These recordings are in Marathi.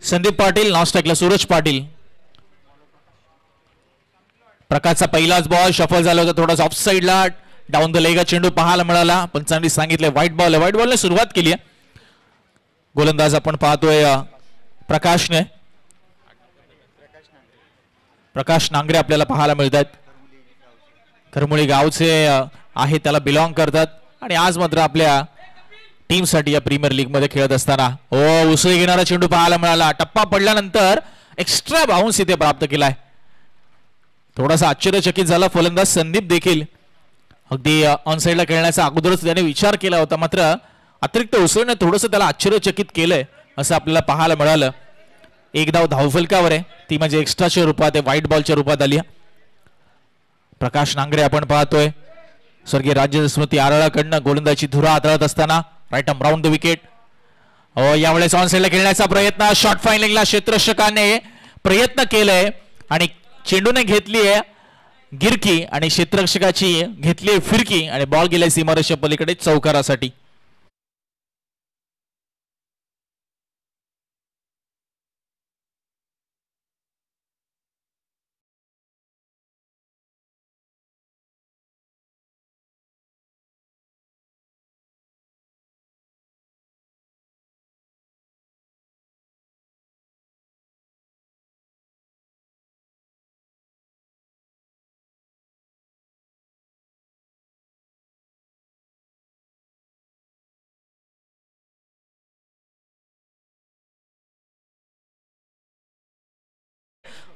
संदीप पाटील नॉस्टॅकला सूरज पाटील. प्रकाशचा पहिलाच बॉल शफल झाला होता थोडासा ऑफ साइडला डाऊन द लेग चेंडू पाहायला मिळाला. पंचांनी सांगितले व्हाईट बॉल आहे. व्हाईट बॉलने सुरुवात केली आहे. गोलंदाज आपण पाहतोय प्रकाशने प्रकाश नांगरे आपल्याला पाहायला मिळतात. करमुळी गावचे आहे त्याला बिलॉंग करतात आणि आज मात्र आपल्या टीम साठी या प्रीमियर लीग मध्ये खेळत असताना उसळी घेणारा चेंडू पाहायला मिळाला. टप्पा पडल्यानंतर एक्स्ट्रा बाउन्स इथे प्राप्त केलाय. थोडासा आश्चर्यचकित झाला फलंदाज संदीप देखील. अगदी ऑन साइडला खेळण्याचा अगोदरच त्याने विचार केला होता मात्र अतिरिक्त उसळीने थोडंसं त्याला आश्चर्यचकित केलंय असं आपल्याला पाहायला मिळालं. एक धाव धावफलकावर आहे ती म्हणजे एक्स्ट्राच्या रूपात व्हाईट बॉलच्या रूपात आली. प्रकाश नांगरे आपण पाहतोय स्वर्गीय राज्य स्मृती आरळाकडनं गोलंदाजी धुरा हाताळत असताना right arm round the wicket. यावेळेस ऑन साइडला खेळण्याचा प्रयत्न शॉर्ट फायलिंगला क्षेत्ररक्षकाने प्रयत्न केलाय आणि चेंडूने घेतली आहे गिरकी आणि क्षेत्ररक्षकाची घेतली फिरकी आणि बॉल गेलाय सीमारेषा पलीकडे चौकारासाठी.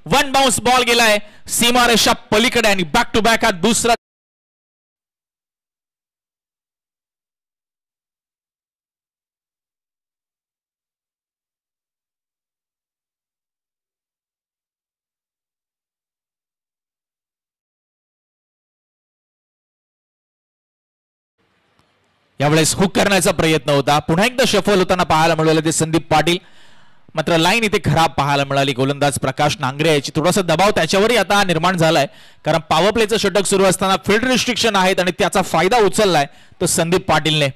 वन बाउन्स बॉल गेलाय सीमारेषा पलीकडे आणि बॅक टू बॅक हा दुसरा. यावेळेस हुक करण्याचा प्रयत्न होता. पुन्हा एकदा शफल होताना पाहायला मिळालं ते संदीप पाटील. मात्र लाईन इथे खराब पाहायला मिळाली. गोलंदाज प्रकाश नांगरे याची थोडासा दबाव त्याच्यावरही आता निर्माण झालाय कारण पॉवर प्लेचं षटक सुरू असताना फील्ड रिस्ट्रिक्शन आहेत आणि त्याचा फायदा उचललाय तो संदीप पाटीलने.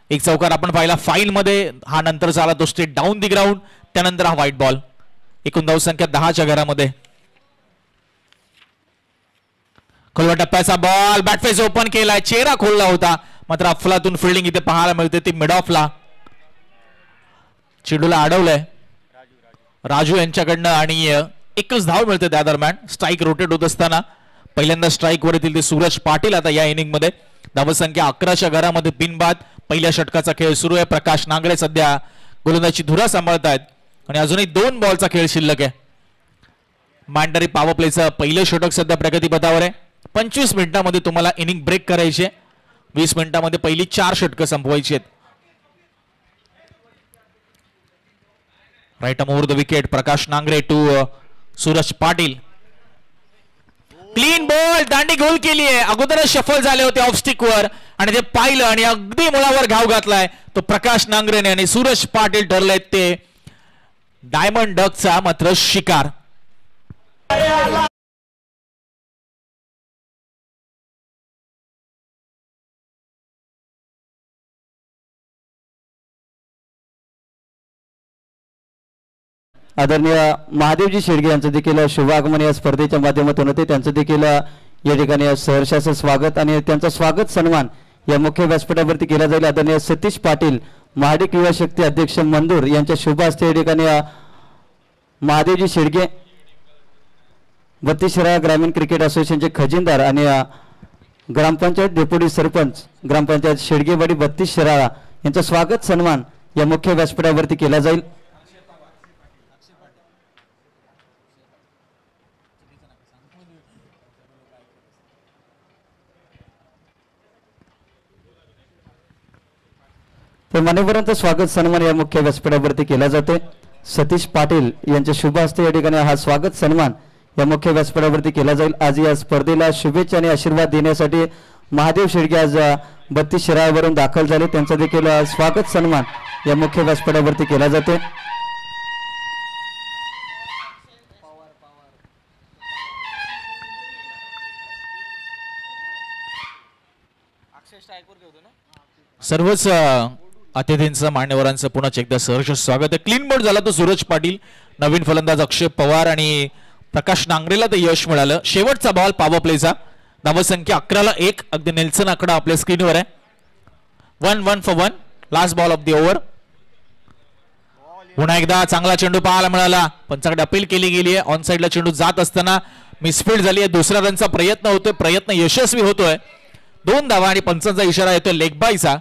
एक चौकार आपण पाहिला फाईल मध्ये हा नंतर झाला तो स्ट्रेट डाऊन दी ग्राउंड त्यानंतर हा व्हाईट बॉल. एकूण धाव संख्या 10च्या घरामध्ये. खोलवा टप्प्याचा बॉल बॅटफेस ओपन केलाय चेहरा खोलला होता मात्र अफलातून फिल्डिंग इथे पाहायला मिळते ती मिड ऑफला. चेंडूला अडवलंय राजू यांच्याकडनं आणि एकच धाव मिळते त्या दरम्यान. स्ट्राईक रोटेट होत असताना पहिल्यांदा स्ट्राईक वर येतील ते सूरज पाटील. आता या इनिंग मध्ये धावसंख्या 11च्या घरामध्ये बिनबाद. पहिल्या षटकाचा खेळ सुरू आहे. प्रकाश नांगरे सध्या गोलंदाजी धुरा सांभाळतायत आणि अजूनही 2 बॉलचा खेळ शिल्लक आहे. मांडरी पॉवर प्लेचं पहिलं षटक सध्या प्रगतीपथावर आहे. 25 मिनिटांमध्ये तुम्हाला इनिंग ब्रेक करायचे. 20 मिनिटांमध्ये पहिली 4 षटकं संपवायची आहेत. Right over the wicket Prakash Nangare to Suraj Patil. Clean bowled दांडी गोल केली आहे. अगोदरच शफल झाले होते ऑफ स्टिक वर आणि ते पाहिलं आणि अगदी मुळावर घाव घातलाय तो प्रकाश नांगरेने आणि सूरज पाटील ठरलेत ते डायमंड डकचा मात्र शिकार. आदरणीय महादेवजी शेडगे यांचं देखील शुभ आगमन या स्पर्धेच्या माध्यमातून होते. त्यांचं देखील या ठिकाणी सहर्षाचं स्वागत आणि त्यांचा स्वागत सन्मान या मुख्य व्यासपीठावरती केला जाईल. आदरणीय सतीश पाटील महाडिक युवा शक्ती अध्यक्ष मंदूर यांच्या शुभ हस्ते या ठिकाणी महादेवजी शेडगे 32 शिराळा ग्रामीण क्रिकेट असोसिएशनचे खजिनदार आणि ग्रामपंचायत डेप्युटी सरपंच ग्रामपंचायत शेडगेवाडी 32 शिराळा यांचा स्वागत सन्मान या मुख्य व्यासपीठावरती केला जाईल. तर मान्यवरांचं स्वागत सन्मान या मुख्य व्यासपीठावरती केला जाते. सतीश पाटील यांच्या शुभ हस्ते या ठिकाणी हा स्वागत सन्मान या मुख्य व्यासपीठावरती केला जाईल. आज या स्पर्धेला शुभेच्छा आणि आशीर्वाद देण्यासाठी महादेव शेडगे आज 32 शिराळावरून दाखल झाले. त्यांचा देखील स्वागत सन्मान या मुख्य व्यासपीठावरती केला जाते. सर्वच अतिथींचं मान्यवरांचं पुन्हा एकदा सहर्ष स्वागत आहे. क्लीन बोर्ड झाला तो सूरज पाटील, नवीन फलंदाज अक्षय पवार आणि प्रकाश नांगरेला ते यश मिळालं. शेवटचा बॉल पॉवर प्लेचा, धावसंख्या 11-1. अगदी नेल्सन आकडा आपल्या स्क्रीनवर आहे. 1 for 1 last ball of the over. पुन्हा एकदा चांगला चेंडू पाहायला मिळाला, पंचाकडे अपील केली गेली आहे. ऑन साइडला चेंडू जात असताना मिसफील्ड झाली आहे. दुसऱ्या रनचा प्रयत्न होतोय, प्रयत्न यशस्वी होतोय. 2 धावा आणि पंचांचा इशारा येतोय लेग बायचा.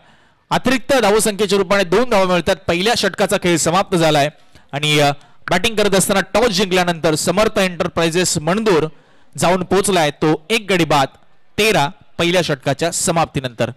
अतिरिक्त धावसंख्येच्या रूपाने 2 धावा मिळतात. पहिल्या षटकाचा खेळ समाप्त झालाय आणि बॅटिंग करत असताना टॉस जिंकल्यानंतर समर्थ एंटरप्राइजेस मणदूर जाऊन पोहोचलाय तो 1 गडी बाद 13 पहिल्या षटकाच्या समाप्तीनंतर.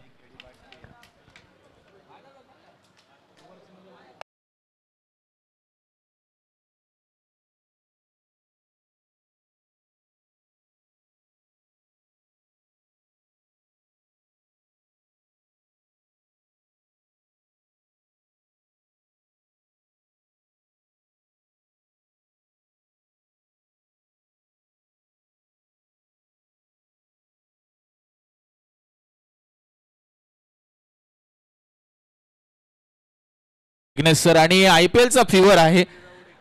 सर आणि IPL चा फीवर आहे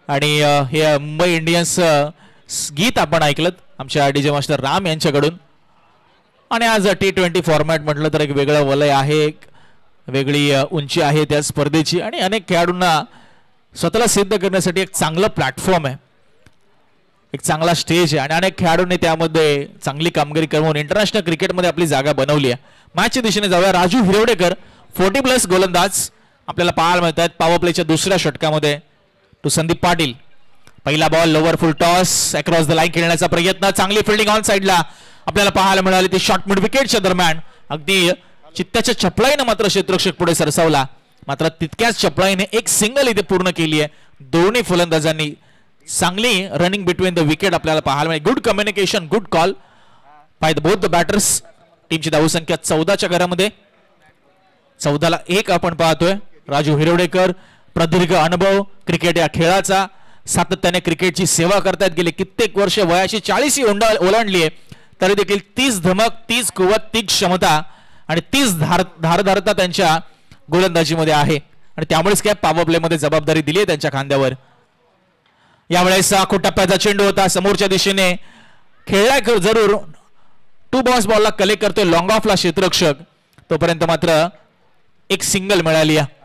आणि हे मुंबई इंडियन्स गीत आपण ऐकलं आमच्या डीजे मास्टर राम यांच्याकडून. आणि आज T20 फॉर्मॅट म्हटलं तर एक वेगळं वलय आहे, एक वेगळी उंची आहे त्या स्पर्धेची आणि अनेक खेळाडूंना स्वतःला सिद्ध करण्यासाठी एक चांगलं प्लॅटफॉर्म आहे, एक चांगला स्टेज आहे आणि अनेक खेळाडूंनी त्यामध्ये चांगली कामगिरी करून इंटरनॅशनल क्रिकेटमध्ये आपली जागा बनवली आहे. मॅचच्या दिशेने जाऊया. राजू हिरवडेकर 40+ गोलंदाज आपल्याला पाहायला मिळत आहेत. पॉवर प्लेच्या दुसऱ्या षटकामध्ये टू संदीप पाटील. पहिला ball lower full toss across the line खेळण्याचा प्रयत्न, चांगली फिल्डिंग ऑन साइडला आपल्याला पाहायला मिळाली. ती शॉर्ट मिड विकेटच्या दरम्यान अगदी चित्त्याच्या चपळाईने मात्र क्षेत्ररक्षक पुढे सरसावला, मात्र तितक्याच चपळाईने एक सिंगल इथे पूर्ण केली आहे. दोन्ही फलंदाजांनी चांगली रनिंग बिटवीन द विकेट आपल्याला पाहायला मिळाली. Good communication, good call by the both the batters. टीमची धावसंख्या 14च्या घरामध्ये 14-1 आपण पाहतोय. राजू हिरवडेकर प्रदीर्घ अनुभव क्रिकेट या खेळाचा, सातत्याने क्रिकेटची सेवा करतायत. गेले कित्येक वर्ष, वयाची 40 ओलांडली आहे तरी देखील 30 धमक, 30 कुवत, 30 क्षमता आणि 30 धारदारता त्यांच्या गोलंदाजीमध्ये आहे आणि त्यामुळेच काय पॉवर प्ले मध्ये जबाबदारी दिली आहे त्यांच्या खांद्यावर. यावेळेस टप्प्याचा चेंडू होता, समोरच्या दिशेने खेळलाय जरूर, 2 बॉल्स बॉलला कलेक्ट करतोय लॉंग ऑफला क्षेत्ररक्षक. तोपर्यंत मात्र एक सिंगल मिळाली आहे.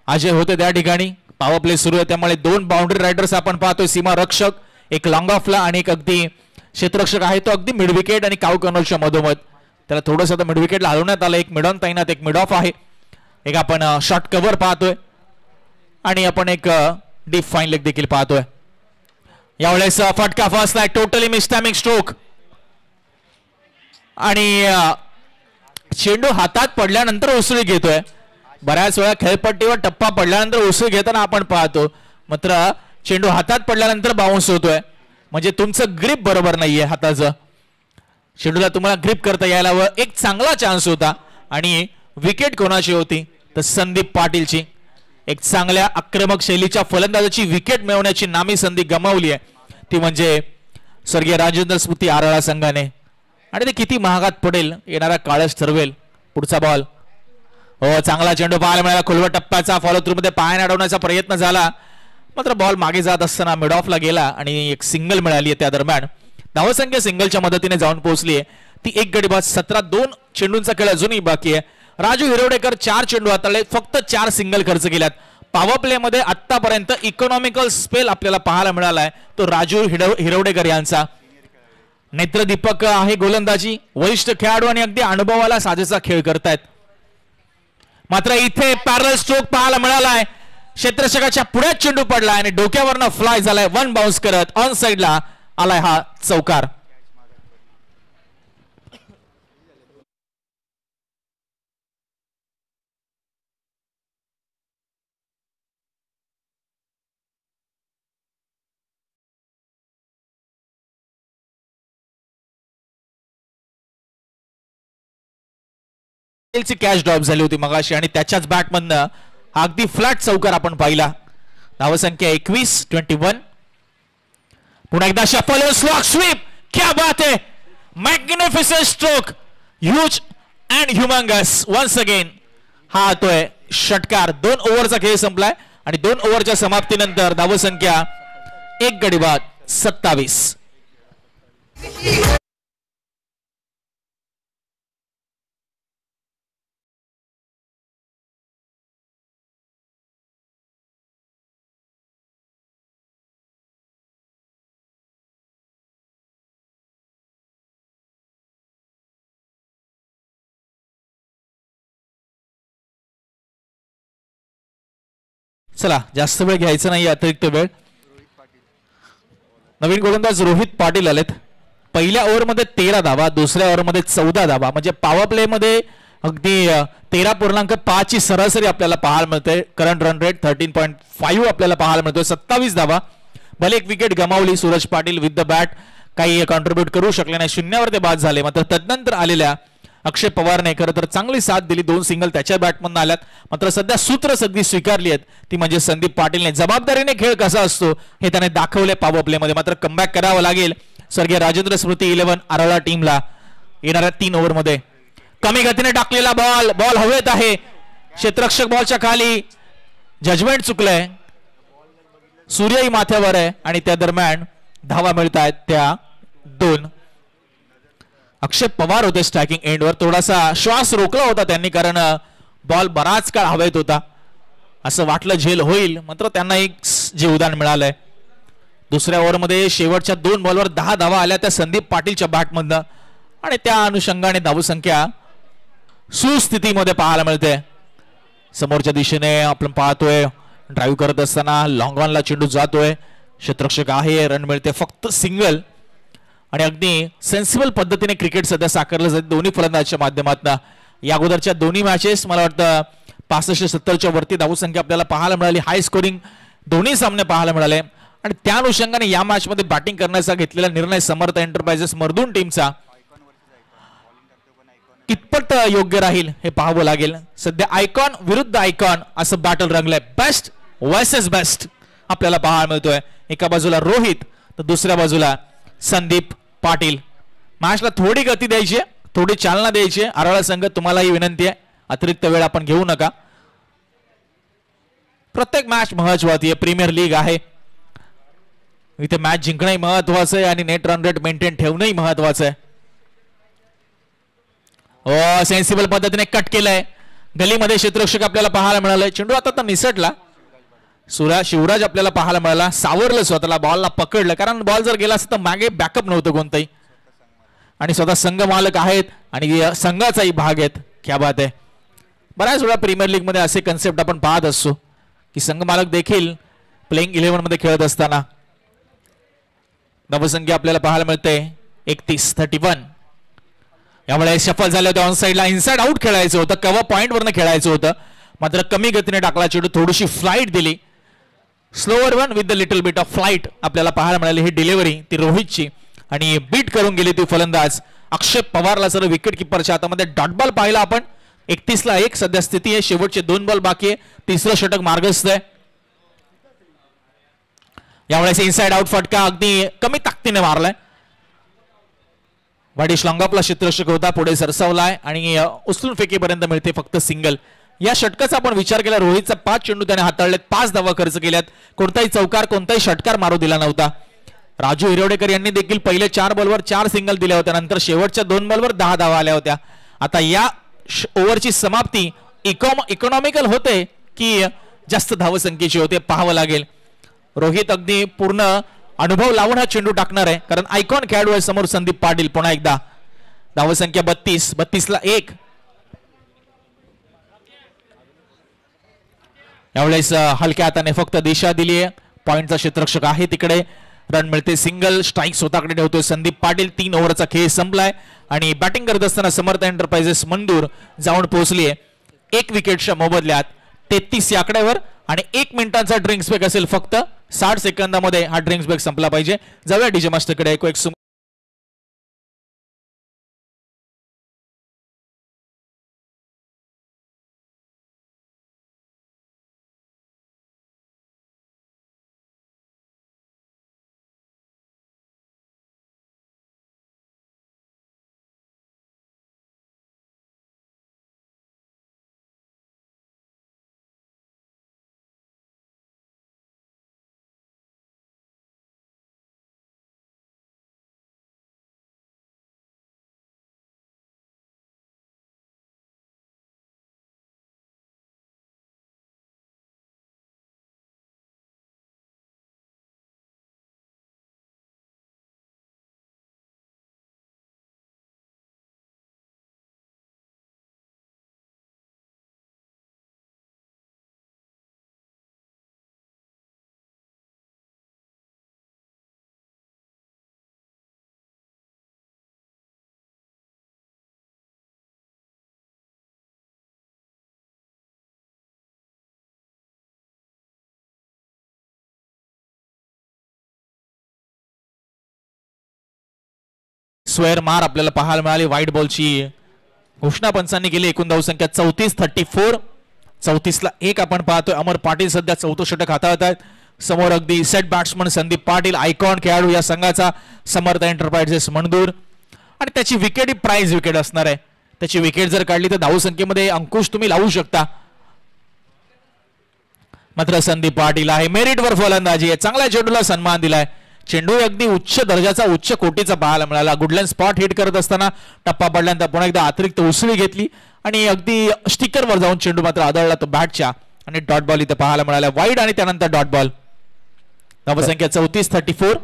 अजय होते त्या ठिकाणी. पॉवर प्ले सुरू आहे त्यामुळे 2 बाउंड्री रायडर्स आपण पाहतोय, सीमा रक्षक, एक लॉंग ऑफला आणि एक अगदी क्षेत्ररक्षक आहे तो अगदी मिड विकेट आणि काउ कनॉलच्या मधोमध. त्याला थोडंसं आता मिड विकेटला हलवण्यात आलं. एक मिड ऑन तैनात, एक मिड ऑफ आहे. एक आपण शॉर्ट कव्हर पाहतोय आणि आपण एक डीप फाईन लेग देखील पाहतोय. यावेळेस फटका फसलाय, टोटली मिसटायमिंग स्ट्रोक आणि चेंडू हातात पडल्यानंतर उसळी घेतोय. बऱ्याच वेळा खेळपट्टीवर टप्पा पडल्यानंतर उसळी घेताना आपण पाहतो, मात्र चेंडू हातात पडल्यानंतर बाउन्स होतोय. म्हणजे तुमचं ग्रिप बरोबर नाहीये हाताचं. चेंडूला तुम्हाला ग्रिप करता यायला व एक चांगला चान्स होता आणि विकेट कोणाची होती तर संदीप पाटीलची. एक चांगल्या आक्रमक शैलीच्या फलंदाजाची विकेट मिळवण्याची नामी संधी गमावली आहे, ती म्हणजे स्वर्गीय राजेंद्र स्मृती आराळा संघाने. आणि ते किती महागात पडेल येणारा काळच ठरवेल. पुढचा बॉल, हो चांगला चेंडू पाहायला मिळाला. खोलवर टप्प्याचा फॉलो थ्रू मध्ये पाय अडवण्याचा प्रयत्न झाला, मात्र बॉल मागे जात असताना मिड ऑफला गेला आणि एक सिंगल मिळाली आहे. त्या दरम्यान धावसंख्या सिंगलच्या मदतीने जाऊन पोहोचली आहे ती 1 गडी बाद 17. 2 चेंडूंचा खेळ अजूनही बाकी आहे. राजू हिरवडेकर 4 चेंडू हाताळले, फक्त 4 सिंगल खर्च केल्यात. पॉवर प्ले मध्ये आतापर्यंत इकॉनॉमिकल स्पेल आपल्याला पाहायला मिळालाय तो राजू हिरवडेकर यांचा. नेत्रदीपक आहे गोलंदाजी, वरिष्ठ खेळाडू आणि अगदी अनुभवाला साजेसा खेळ करतायत. मात्र इथे पॅरल स्ट्रोक पाहायला मिळालाय. क्षेत्ररक्षकाच्या पुढे चेंडू पडलाय आणि डोक्यावरनं फ्लाय झालाय. 1 बाउन्स करत ऑन साइडला आलाय हा चौकार. कॅच ड्रॉप झाली होती मगाशी आणि त्याच्याच बॅटमधनं अगदी फ्लॅट चौकार आपण पाहिला. धावसंख्या 21-21. पुन्हा एकदा शफल स्लॉग स्वीप, क्या बात है, magnificent stroke, huge and humongous. Once again हा होतोय षटकार. 2 ओव्हरचा खेळ संपलाय आणि 2 ओव्हरच्या समाप्तीनंतर धावसंख्या 1 गडी बाद 27. चला जास्त वेळ घ्यायचा नाही, अतिरिक्त वेळ. नवीन गोलंदाज रोहित पाटील आलेत. पहिल्या ओव्हरमध्ये 13 धावा, दुसऱ्या ओव्हरमध्ये 14 धावा, म्हणजे पॉवर प्ले मध्ये अगदी 13.5 ची सरासरी आपल्याला पाहायला मिळते. करंट रन रेट 13.5 आपल्याला पाहायला मिळतोय. 27 धावा. भले एक विकेट गमावली Suraj Patil with the bat, काही कॉन्ट्रीब्यूट करू शकले नाही, शून्यावर ते बाद झाले. मात्र तदनंतर आलेल्या अक्षय पवारने खरं तर चांगली साथ दिली. 2 सिंगल त्याच्या बॅटमधून आल्यात. मात्र सध्या सूत्र सगळी स्वीकारली आहेत ती म्हणजे संदीप पाटीलने. जबाबदारीने खेळ कसा असतो हे त्याने दाखवले पॉवर प्ले मध्ये. मात्र कमबॅक करावं लागेल स्वर्गीय राजेंद्र स्मृती 11 आरोळा टीमला येणाऱ्या 3 ओव्हरमध्ये. कमी गतीने टाकलेला बॉल हवेत आहे, क्षेत्ररक्षक बॉलच्या खाली, जजमेंट चुकलंय. सूर्यही माथ्यावर आहे आणि त्या दरम्यान धावा मिळत आहेत त्या 2. अक्षय पवार होते स्ट्रायकिंग एंडवर. थोडासा श्वास रोखला होता त्यांनी, कारण बॉल बराच काळ हवेत होता. असं वाटलं झेल होईल, मात्र त्यांना एक जीवदान मिळालंय. दुसऱ्या ओव्हरमध्ये शेवटच्या 2 बॉलवर 10 धावा आल्या त्या संदीप पाटीलच्या बॅटमधनं आणि त्या अनुषंगाने धावसंख्या सुस्थितीमध्ये पाहायला मिळते. समोरच्या दिशेने आपण पाहतोय ड्राईव्ह करत असताना लॉंग ऑनला चेंडू जातोय. क्षेत्ररक्षक आहे, रन मिळते फक्त सिंगल. आणि अगदी सेन्सिबल पद्धतीने क्रिकेट सध्या साकारलं जाते दोन्ही फलंदाजांच्या माध्यमातून. या अगोदरच्या दोन्ही मॅचेस मला वाटतं 65-70च्या वरती धावसंख्या आपल्याला पाहायला मिळाली. हाय स्कोरिंग दोन्ही सामने पाहायला मिळाले आणि त्या अनुषंगाने या मॅच मध्ये बॅटिंग करण्याचा घेतलेला निर्णय समर्थ एंटरप्राइजेस मर्दून टीमचा कितपत योग्य राहील हे पाहावं लागेल. सध्या आयकॉन विरुद्ध आयकॉन असं बॅटल रंगलंय. बेस्ट वर्सेस बेस्ट आपल्याला पाहायला मिळतोय. एका बाजूला रोहित तर दुसऱ्या बाजूला संदीप पाटील. मॅचला थोडी गती द्यायची, थोडी चालना द्यायची. आरोळा संघ तुम्हालाही विनंती आहे, अतिरिक्त वेळ आपण घेऊ नका. प्रत्येक मॅच महत्वाची आहे, प्रीमियर लीग आहे. इथे मॅच जिंकणंही महत्वाचं आहे आणि नेट रन रेट मेंटेन ठेवणंही महत्वाचं आहे. सेन्सिबल पद्धतीने कट केलंय. गलीमध्ये क्षेत्ररक्षक आपल्याला पाहायला मिळालंय. चेंडू आता तर निसटला. शिवराज आपल्याला पाहायला मिळाला. सावरलं स्वतःला, बॉलला पकडलं, कारण बॉल जर गेला असता तर मागे बॅकअप नव्हतं कोणतंही. आणि स्वतः संघ मालक आहेत आणि संघाचाही भाग आहेत. क्या बात आहे. बऱ्याच वेळा प्रीमियर लीग मध्ये असे कन्सेप्ट आपण पाहत असतो की संघ मालक देखील प्लेइंग 11 मध्ये खेळत असताना. धावसंख्या आपल्याला पाहायला मिळते 31. यामुळे सफल झाले होते. ऑन साइडला इनसाइड आउट खेळायचं होतं, कव्हर पॉइंट वरनं खेळायचं होतं, मात्र कमी गतीने टाकला चेंडू. थोडीशी फ्लाईट दिली. Slower one with the little bit of flight आपल्याला पाहायला मिळाली. ही डिलिव्हरी ती रोहितची आणि बीट करून गेली ती फलंदाज अक्षय पवारला. सर विकेट किपरच्या हातामध्ये डॉट बॉल पाहिला आपण. 31-1 सध्या स्थिती आहे. शेवटचे 2 बॉल बाकी आहे. तिसरं षटक मार्गस्थ आहे. यावेळेस इनसाइड आउट फटका अगदी कमी ताकदीने मारलाय. वाडिश लॉंगॉपला क्षेत्ररक्षक होता, पुढे सरसावलाय आणि उचलून फेकीपर्यंत मिळते फक्त सिंगल. या षटकाचा आपण विचार केला, रोहितचा 5 चेंडू त्याने हाताळलेत, 5 धावा खर्च केल्यात. कोणताही चौकार, कोणताही षटकार मारू दिला नव्हता. राजू हिरवडेकर यांनी देखील पहिले 4 बॉलवर 4 सिंगल दिल्या होत्या. नंतर शेवटच्या 2 बॉलवर 10 धावा आल्या होत्या. आता या ओव्हरची समाप्ती इकॉनॉमिकल होते की जास्त धावसंख्येची होते पाहावं लागेल. रोहित अगदी पूर्ण अनुभव लावून हा चेंडू टाकणार आहे, कारण आयकॉन खेळाडू आहे समोर संदीप पाटील. पुन्हा एकदा धावसंख्या 32-1. यावेळेस हलक्या हाताने फक्त दिशा दिली आहे. पॉइंटचा क्षेत्ररक्षक आहे तिकडे. रन मिळते सिंगल. स्ट्राईक स्वतःकडे ठेवतोय संदीप पाटील. 3 ओव्हरचा खेळ संपलाय आणि बॅटिंग करत असताना समर्थ एंटरप्राइजेस मंदूर जाऊन पोहोचली आहे 1 विकेटच्या मोबदल्यात 33 या आकड्यावर. आणि 1 मिनिटांचा ड्रिंक्स ब्रेक असेल फक्त. 60 सेकंदामध्ये हा ड्रिंक्स ब्रेक संपला पाहिजे. जाऊया डीजे मास्टरकडे. एक स्क्वेअर मार आपल्याला पाहायला मिळाली. व्हाईट बॉलची घोषणा पंचांनी केली. एकूण धावसंख्या 34-34. 34ला 1 आपण पाहतोय. अमर पाटील सध्या 4थं षटक हाताळत आहेत. समोर अगदी set batsman Sandeep Patil, icon खेळाडू या संघाचा, समर्थ एंटरप्राइजेस मंडूर, आणि त्याची विकेट ही प्राइज विकेट असणार आहे. त्याची विकेट जर काढली तर धावसंख्येमध्ये अंकुश तुम्ही लावू शकता. मात्र संदीप पाटील आहे, मेरिटवर फलंदाजी आहे, चांगल्या चेंडूला सन्मान दिलाय. चेंडू अगदी उच्च दर्जाचा, उच्च कोटीचा पाहायला मिळाला. गुडलँड स्पॉट हिट करत असताना टप्पा पडल्यानंतर पुन्हा एकदा अतिरिक्त उसळी घेतली आणि अगदी स्टिकरवर जाऊन चेंडू मात्र आदळला तो बॅटच्या, आणि डॉट बॉल इथे पाहायला मिळाला. वाईड आणि त्यानंतर डॉट बॉल. धावसंख्या 34-34.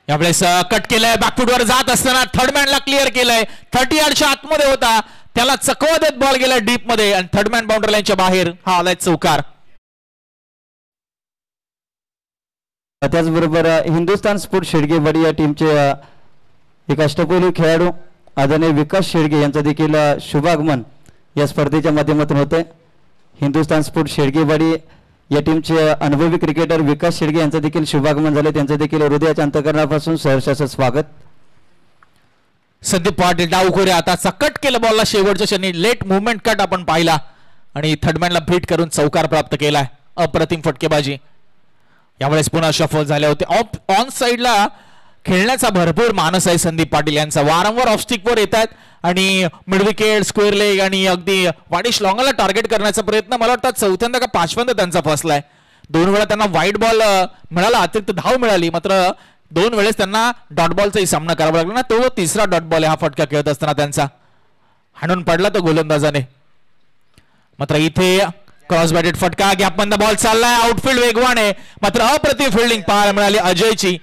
यावेळेस कट केलंय, बॅकफुटवर जात असताना थर्ड मॅनला क्लिअर केलंय. 30 यार्डच्या आतमध्ये होता, त्याला चकवा देत बॉल गेला डीप मध्ये आणि थर्ड मॅन बाउंड्री लाईनच्या बाहेर. हा आलाय चौकार. त्याचबरोबर हिंदुस्थान स्पोर्ट शेडगेवाडी या टीमचे एक अष्टपैलू खेळाडू आदरणीय विकास शेडगे यांचं देखील शुभागमन या स्पर्धेच्या माध्यमातून होते. हिंदुस्थान स्पोर्ट शेडगेवाडी या टीमचे अनुभवी क्रिकेटर विकास शेडगे यांचं देखील शुभागमन झाले. त्यांचं देखील हृदयाच्या अंतःकरणापासून सहर्षाचं स्वागत. संदीप पाटील डावखोरे आता कट केलं बॉलला शेवटच्या क्षणी. लेट मुवमेंट कट आपण पाहिला आणि थर्डमॅनला बीट करून चौकार प्राप्त केलाय. अप्रतिम फटकेबाजी. यावेळेस पुन्हा शफल झाले होते. ऑन साइडला खेळण्याचा भरपूर मानस आहे संदीप पाटील यांचा. वारंवार ऑफस्टिकवर येत आहेत आणि मिड विकेट, स्क्वेअर लेग आणि अगदी वाडिश लॉंगला टार्गेट करण्याचा प्रयत्न मला वाटतं चौथ्यांदा का पाचव्यांदा त्यांचा फसलाय. 2 वेळा त्यांना व्हाईट बॉल मिळाला, अतिरिक्त धाव मिळाली, मात्र 2 वेळेस त्यांना डॉट बॉलचाही सामना करावा लागला ना. तो 3रा डॉट बॉल आहे हा फटका खेळत असताना त्यांचा. हाणून पडला तो गोलंदाजाने. मात्र इथे क्रॉस बॅटेड फटका, गॅपमधला बॉल चाललाय, आउटफील्ड वेगवान आहे, मात्र अप्रतिम फिल्डिंग पाहायला मिळाली अजयची.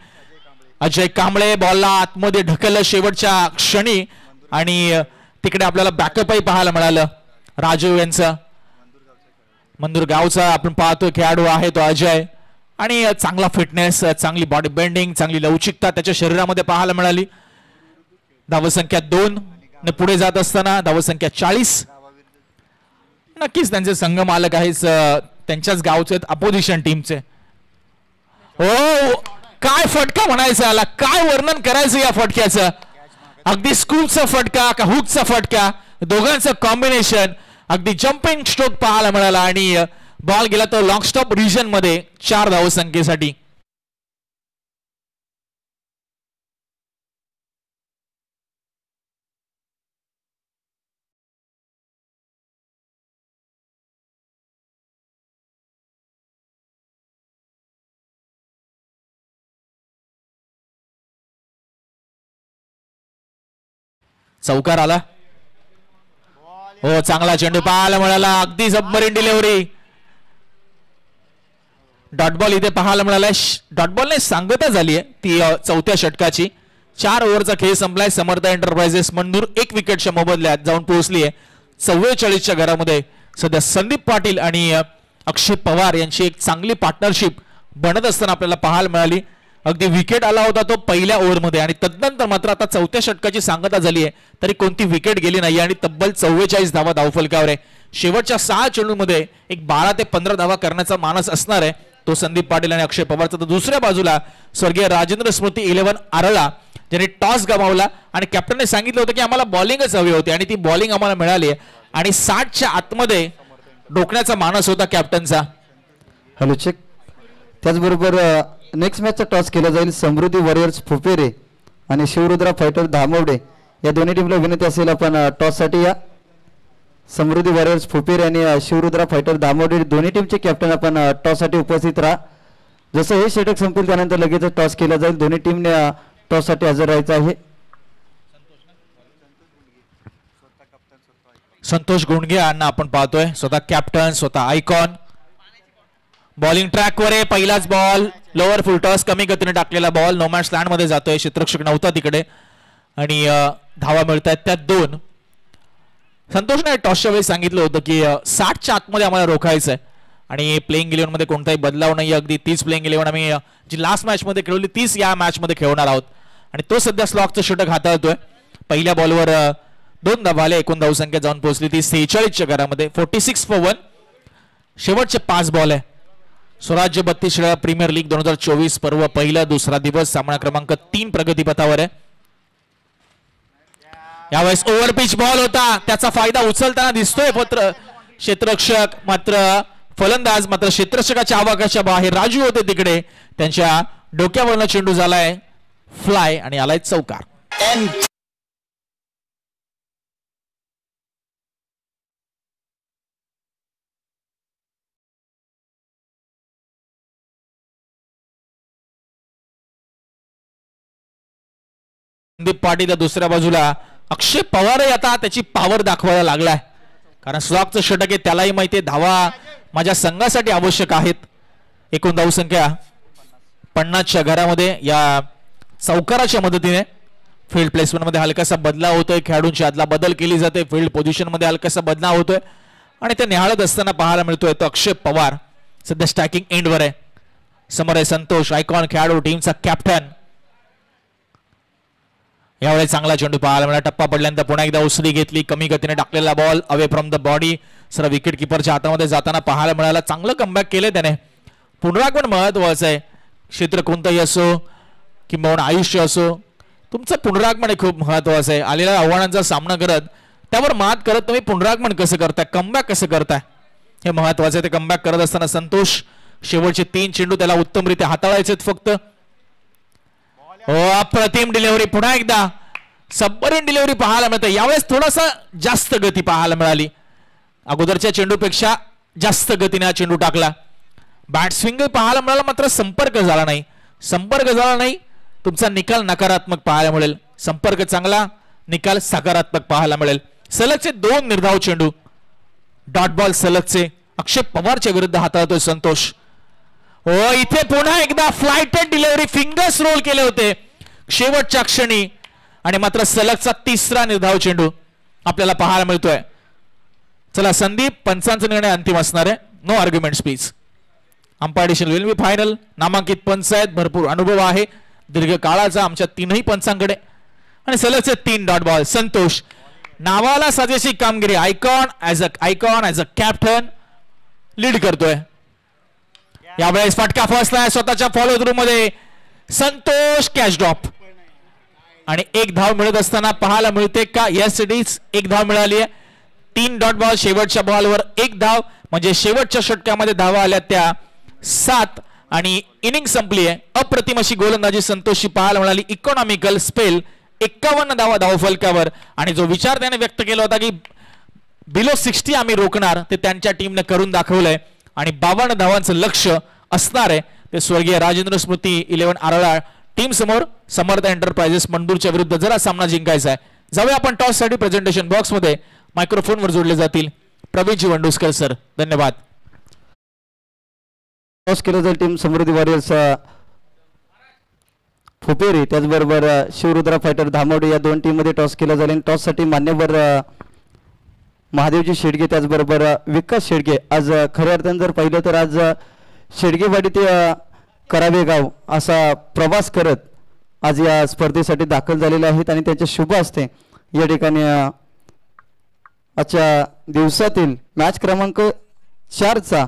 अजय कांबळे बॉलला आतमध्ये ढकललं शेवटच्या क्षणी आणि तिकडे आपल्याला बॅकअपही पाहायला मिळालं राजू यांचं. मंदूर गावचा आपण पाहतोय खेळाडू आहे तो अजय, आणि चांगला फिटनेस, चांगली बॉडी बेंडिंग, चांगली लवचिकता त्याच्या शरीरामध्ये पाहायला मिळाली. धावसंख्या 2 ने पुढे जात असताना धावसंख्या 40. नक्कीच त्यांचे संघ मालक आहेच, त्यांच्याच गावचे अपोजिशन टीमचे. हो, काय फटका म्हणायचा आला, काय वर्णन करायचं या फटक्याचं. अगदी स्कूलचा फटका का हुकचा फटका, दोघांचं कॉम्बिनेशन. अगदी जम्पिंग स्ट्रोक पाहायला मिळाला आणि बॉल गेला तो लॉंग स्टॉप रिजन मध्ये 4 धावसंख्येसाठी. चौकार आला. हो, चांगला चेंडू पाहायला मिळाला, अगदी सबमरीन डिलिव्हरी. डॉट बॉल इथे पाहायला मिळाला. डॉट बॉलने सांगता झाली आहे ती 4थ्या षटकाची. 4 ओव्हरचा खेळ संपलाय. समर्थ एंटरप्राइजेस मंदूर 1 विकेटच्या मोबदल्यात जाऊन पोहोचली आहे 44च्या घरामध्ये. सध्या संदीप पाटील आणि अक्षय पवार यांची एक चांगली पार्टनरशिप बनत असताना आपल्याला पाहायला मिळाली. अगदी विकेट आला होता तो पहिल्या ओव्हरमध्ये आणि तदनंतर मात्र आता 4थ्या षटकाची सांगता झाली आहे तरी कोणती विकेट गेली नाही आणि तब्बल 44 धावा धावफलकावर आहे. शेवटच्या 6 चेंडूमध्ये एक 12 ते 15 धावा करण्याचा मानस असणार आहे तो संदीप पाटील आणि अक्षय पवारचा. तर दुसऱ्या बाजूला स्वर्गीय राजेंद्र स्मृती 11 आरळा ज्यांनी टॉस गमावला आणि कॅप्टनने सांगितलं होतं की आम्हाला बॉलिंगच हवी होती आणि ती बॉलिंग आम्हाला मिळाली आहे आणि 60च्या आतमध्ये डोकण्याचा मानस होता कॅप्टनचा. Hello check. त्याचबरोबर नेक्स्ट मॅचचा टॉस केला जाईल. समृद्धी वॉरियर्स फुपेरे आणि शिवरुद्रा फायटर धामवडे या दोन्ही टीमला विनंती असेल आपण टॉससाठी या. समृद्धी वॉरियर्स फुपेरे आणि शिवरुद्रा फायटर धामवडे दोन्ही टीमचे कॅप्टन आपण टॉससाठी उपस्थित राहा. जसं हे षटक संपेल त्यानंतर लगेच टॉस केला जाईल. दोन्ही टीमने टॉससाठी हजर राहायचं आहे. संतोष गुणगे यांना आपण पाहतोय, स्वतः कॅप्टन, स्वतः आयकॉन. बॉलिंग ट्रॅकवर आहे. पहिलाच बॉल लोअर फुल टॉस, कमी गतीने टाकलेला बॉल नो मॅच लँड मध्ये जातोय. क्षेत्ररक्षक नव्हता तिकडे आणि धावा मिळत आहेत त्यात 2. संतोषने टॉसच्या वेळी सांगितलं होतं की 60च्या आतमध्ये आम्हाला रोखायचं आहे आणि प्लेइंग 11 मध्ये कोणताही बदलाव नाही. अगदी 30 प्लेइंग 11 आम्ही जी लास्ट मॅच मध्ये खेळवली 30 या मॅच मध्ये खेळणार आहोत आणि तो सध्या स्लॉकचं षटक हाताळतोय. पहिल्या बॉलवर 2 धावा आल्या, एकूण धावसंख्या जाऊन पोहोचली ती 46च्या घरामध्ये. 46 for 1. शेवटचे 5 बॉल आहे. स्वराज्य 32 प्रीमियर लीग 2024 पर्व पहिला दुसरा दिवस सामना क्रमांक 3 प्रगतीपथावर आहे. यावेळेस ओव्हरपिच बॉल होता, त्याचा फायदा उचलताना दिसतोय क्षेत्ररक्षक, मात्र फलंदाज मात्र क्षेत्ररक्षकाच्या आवाकाच्या बाहेर. राजू होते तिकडे, त्यांच्या डोक्यावरनं चेंडू झालाय फ्लाय आणि आलाय चौकार. संदीप पाटील दुसऱ्या बाजूला, अक्षय पवार आता त्याची पॉवर दाखवायला लागलाय, कारण स्लॉकचं षटक आहे, त्यालाही माहितीये धावा माझ्या संघासाठी आवश्यक आहेत. एकूण धावसंख्या 50च्या घरामध्ये या चौकाराच्या मदतीने फील्ड प्लेसमेंट मध्ये हलकासा बदलाव होतोय, खेळाडूंची अदला बदल केली जाते, फील्ड पोझिशन मध्ये हलकासा बदलाव होतोय आणि ते निहाळत असताना पाहायला मिळतोय तो अक्षय पवार सध्या स्टॅकिंग एंडवर आहे. समोर आहे संतोष, आयकॉन खेळाडू, टीमचा कॅप्टन. यावेळी चांगला चेंडू पाहायला मिळाला, टप्पा पडल्यानंतर पुन्हा एकदा उसळी घेतली, कमी गतीने टाकलेला ball away from the body sir wicket किपरच्या हातामध्ये जाताना पाहायला मिळाला. चांगलं कमबॅक केले त्याने. पुनरागमन महत्वाचं आहे, क्षेत्र कोणतंही असो किंवा आयुष्य असो, तुमचं पुनरागमन हे खूप महत्वाचं आहे. आलेल्या आव्हानांचा सामना करत त्यावर मात करत तुम्ही पुनरागमन कसं करताय, कमबॅक कसं करताय, हे महत्वाचं आहे. ते कमबॅक करत असताना संतोष शेवटचे 3 चेंडू त्याला उत्तमरित्या हाताळायचे फक्त. अप्रतिम डिलिव्हरी, पुन्हा एकदा सबमरीन डिलिव्हरी पाहायला मिळते. यावेळेस थोडासा जास्त गती पाहायला मिळाली, अगोदरच्या चेंडूपेक्षा जास्त गतीने हा चेंडू टाकला. बॅट स्विंग पाहायला मिळाला, मात्र संपर्क झाला नाही. संपर्क झाला नाही, तुमचा निकाल नकारात्मक पाहायला मिळेल. संपर्क चांगला, निकाल सकारात्मक पाहायला मिळेल. सलगचे 2 निर्धाव चेंडू डॉट बॉल सलगचे अक्षय पवारच्या विरुद्ध हाताळतोय संतोष. इथे पुन्हा एकदा फ्लाइटेड डिलिव्हरी, फिंगर्स रोल केले होते शेवटच्या क्षणी आणि मात्र सलगचा 3रा निर्धाव चेंडू आपल्याला पाहायला मिळतोय. चला संदीप, पंचांचा निर्णय अंतिम असणार आहे, no arguments please. Umpire decision will be final. नामांकित पंच आहेत, भरपूर अनुभव आहे दीर्घकाळाचा आमच्या 3ही पंचांकडे. आणि सलगचे 3 डॉट बॉल. संतोष नावाला साजेशी कामगिरी, icon as a captain lead करतोय. यावेळेस फटका फसलाय स्वतःच्या फॉलो थ्रू मध्ये, संतोष कॅच ड्रॉप आणि 1 धाव मिळत असताना पाहायला मिळते का. यस इट इज, 1 धाव मिळाली आहे. 3 डॉट बॉल, शेवटच्या बॉलवर 1 धाव, म्हणजे शेवटच्या षटकामध्ये धावा आल्या त्या 7 आणि इनिंग संपली आहे. अप्रतिम अशी गोलंदाजी संतोषची पाहायला मिळाली. इकॉनॉमिकल स्पेल, 51 धावा धावफलकावर. आणि जो विचार त्याने व्यक्त केला होता की बिलो 60 आम्ही रोखणार, ते त्यांच्या टीमने करून दाखवलंय. आणि 52 धावांचं लक्ष असणार आहे ते स्वर्गीय राजेंद्र स्मृती 11 आरळा टीम समोर समर्थ एंटरप्राइजेस मंडूरच्या विरुद्ध. जरा सामना जिंकायचा आहे. जाऊया आपण टॉस साठी प्रेझेंटेशन बॉक्स मध्ये. मायक्रोफोनवर जोडले जातील प्रवीणजी वंडुस्कर सर. धन्यवाद. टॉस केलं जाईल टीम समृद्धी वॉरियर्स फुपेरी, त्याचबरोबर शिवरुद्रा फायटर धामवडे या 2 टीम मध्ये टॉस केलं जाईल. टॉस साठी मान्यवर महादेवजी शेडगे त्याचबरोबर विकास शेडगे. आज खऱ्या अर्थाने जर पाहिलं तर आज शेडगेवाडी ते करावे गाव असा प्रवास करत आज या स्पर्धेसाठी दाखल झालेले आहेत आणि त्यांच्या शुभ हस्ते या ठिकाणी आजच्या दिवसातील मॅच क्रमांक 4चा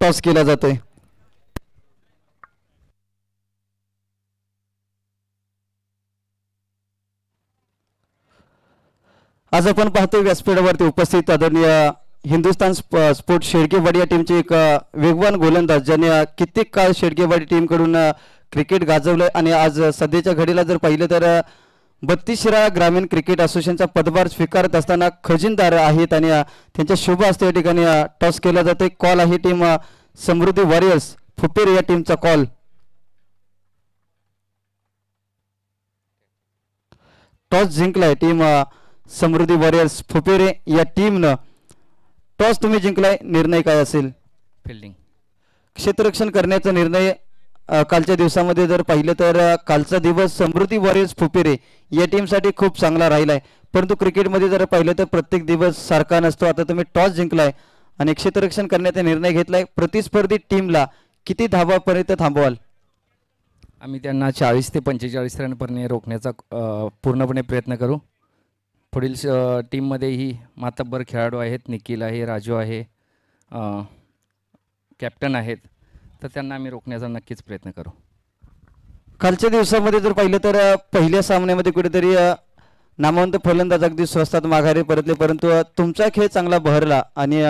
टॉस केला जातोय. आज आपण पाहतोय व्यासपीठावरती उपस्थित आदरणीय हिंदुस्थान स्पोर्ट शेडगेवाडी या टीमचे एक वेगवान गोलंदाज, ज्याने कित्येक काळ शेडगेवाडी टीमकडून क्रिकेट गाजवलंय आणि आज सध्याच्या घडीला जर पाहिलं तर 32 ग्रामीण क्रिकेट असोसिएशनचा पदभार स्वीकारत असताना खजिनदार आहेत आणि त्यांच्या शुभ हस्ते या ठिकाणी टॉस केला जातोय. कॉल आहे टीम समृद्धी वॉरियर्स फुपेरी या टीमचा कॉल. टॉस जिंकलाय टीम समृद्धी वॉरियर्स फुपेरे या टीमनं. टॉस तुम्ही जिंकलाय, निर्णय काय असेल? फिल्डिंग. क्षेत्ररक्षण करण्याचा निर्णय कालच्या दिवसामध्ये जर पाहिलं तर कालचा दिवस समृद्धी वॉरियर्स फुपेरे या टीमसाठी खूप चांगला राहिलाय, परंतु क्रिकेटमध्ये जर पाहिलं तर प्रत्येक दिवस सारखा नसतो. आता तुम्ही टॉस जिंकलाय आणि क्षेत्ररक्षण करण्याचा निर्णय घेतलाय. प्रतिस्पर्धी टीमला किती धावापर्यंत थांबवाल? आम्ही त्यांना 40 ते 45 रनपर्यंत रोखण्याचा पूर्णपणे प्रयत्न करू. पुढील टीममध्येही मातब्बर खेळाडू आहेत, निखिल आहे, राजू आहे, कॅप्टन आहेत, तर त्यांना आम्ही रोखण्याचा नक्कीच प्रयत्न करू. कालच्या दिवसामध्ये जर पाहिलं तर पहिल्या सामन्यामध्ये कुठेतरी नामवंत फलंदाज अगदी स्वस्तात माघारी परतले, परंतु तुमचा खेळ चांगला बहरला आणि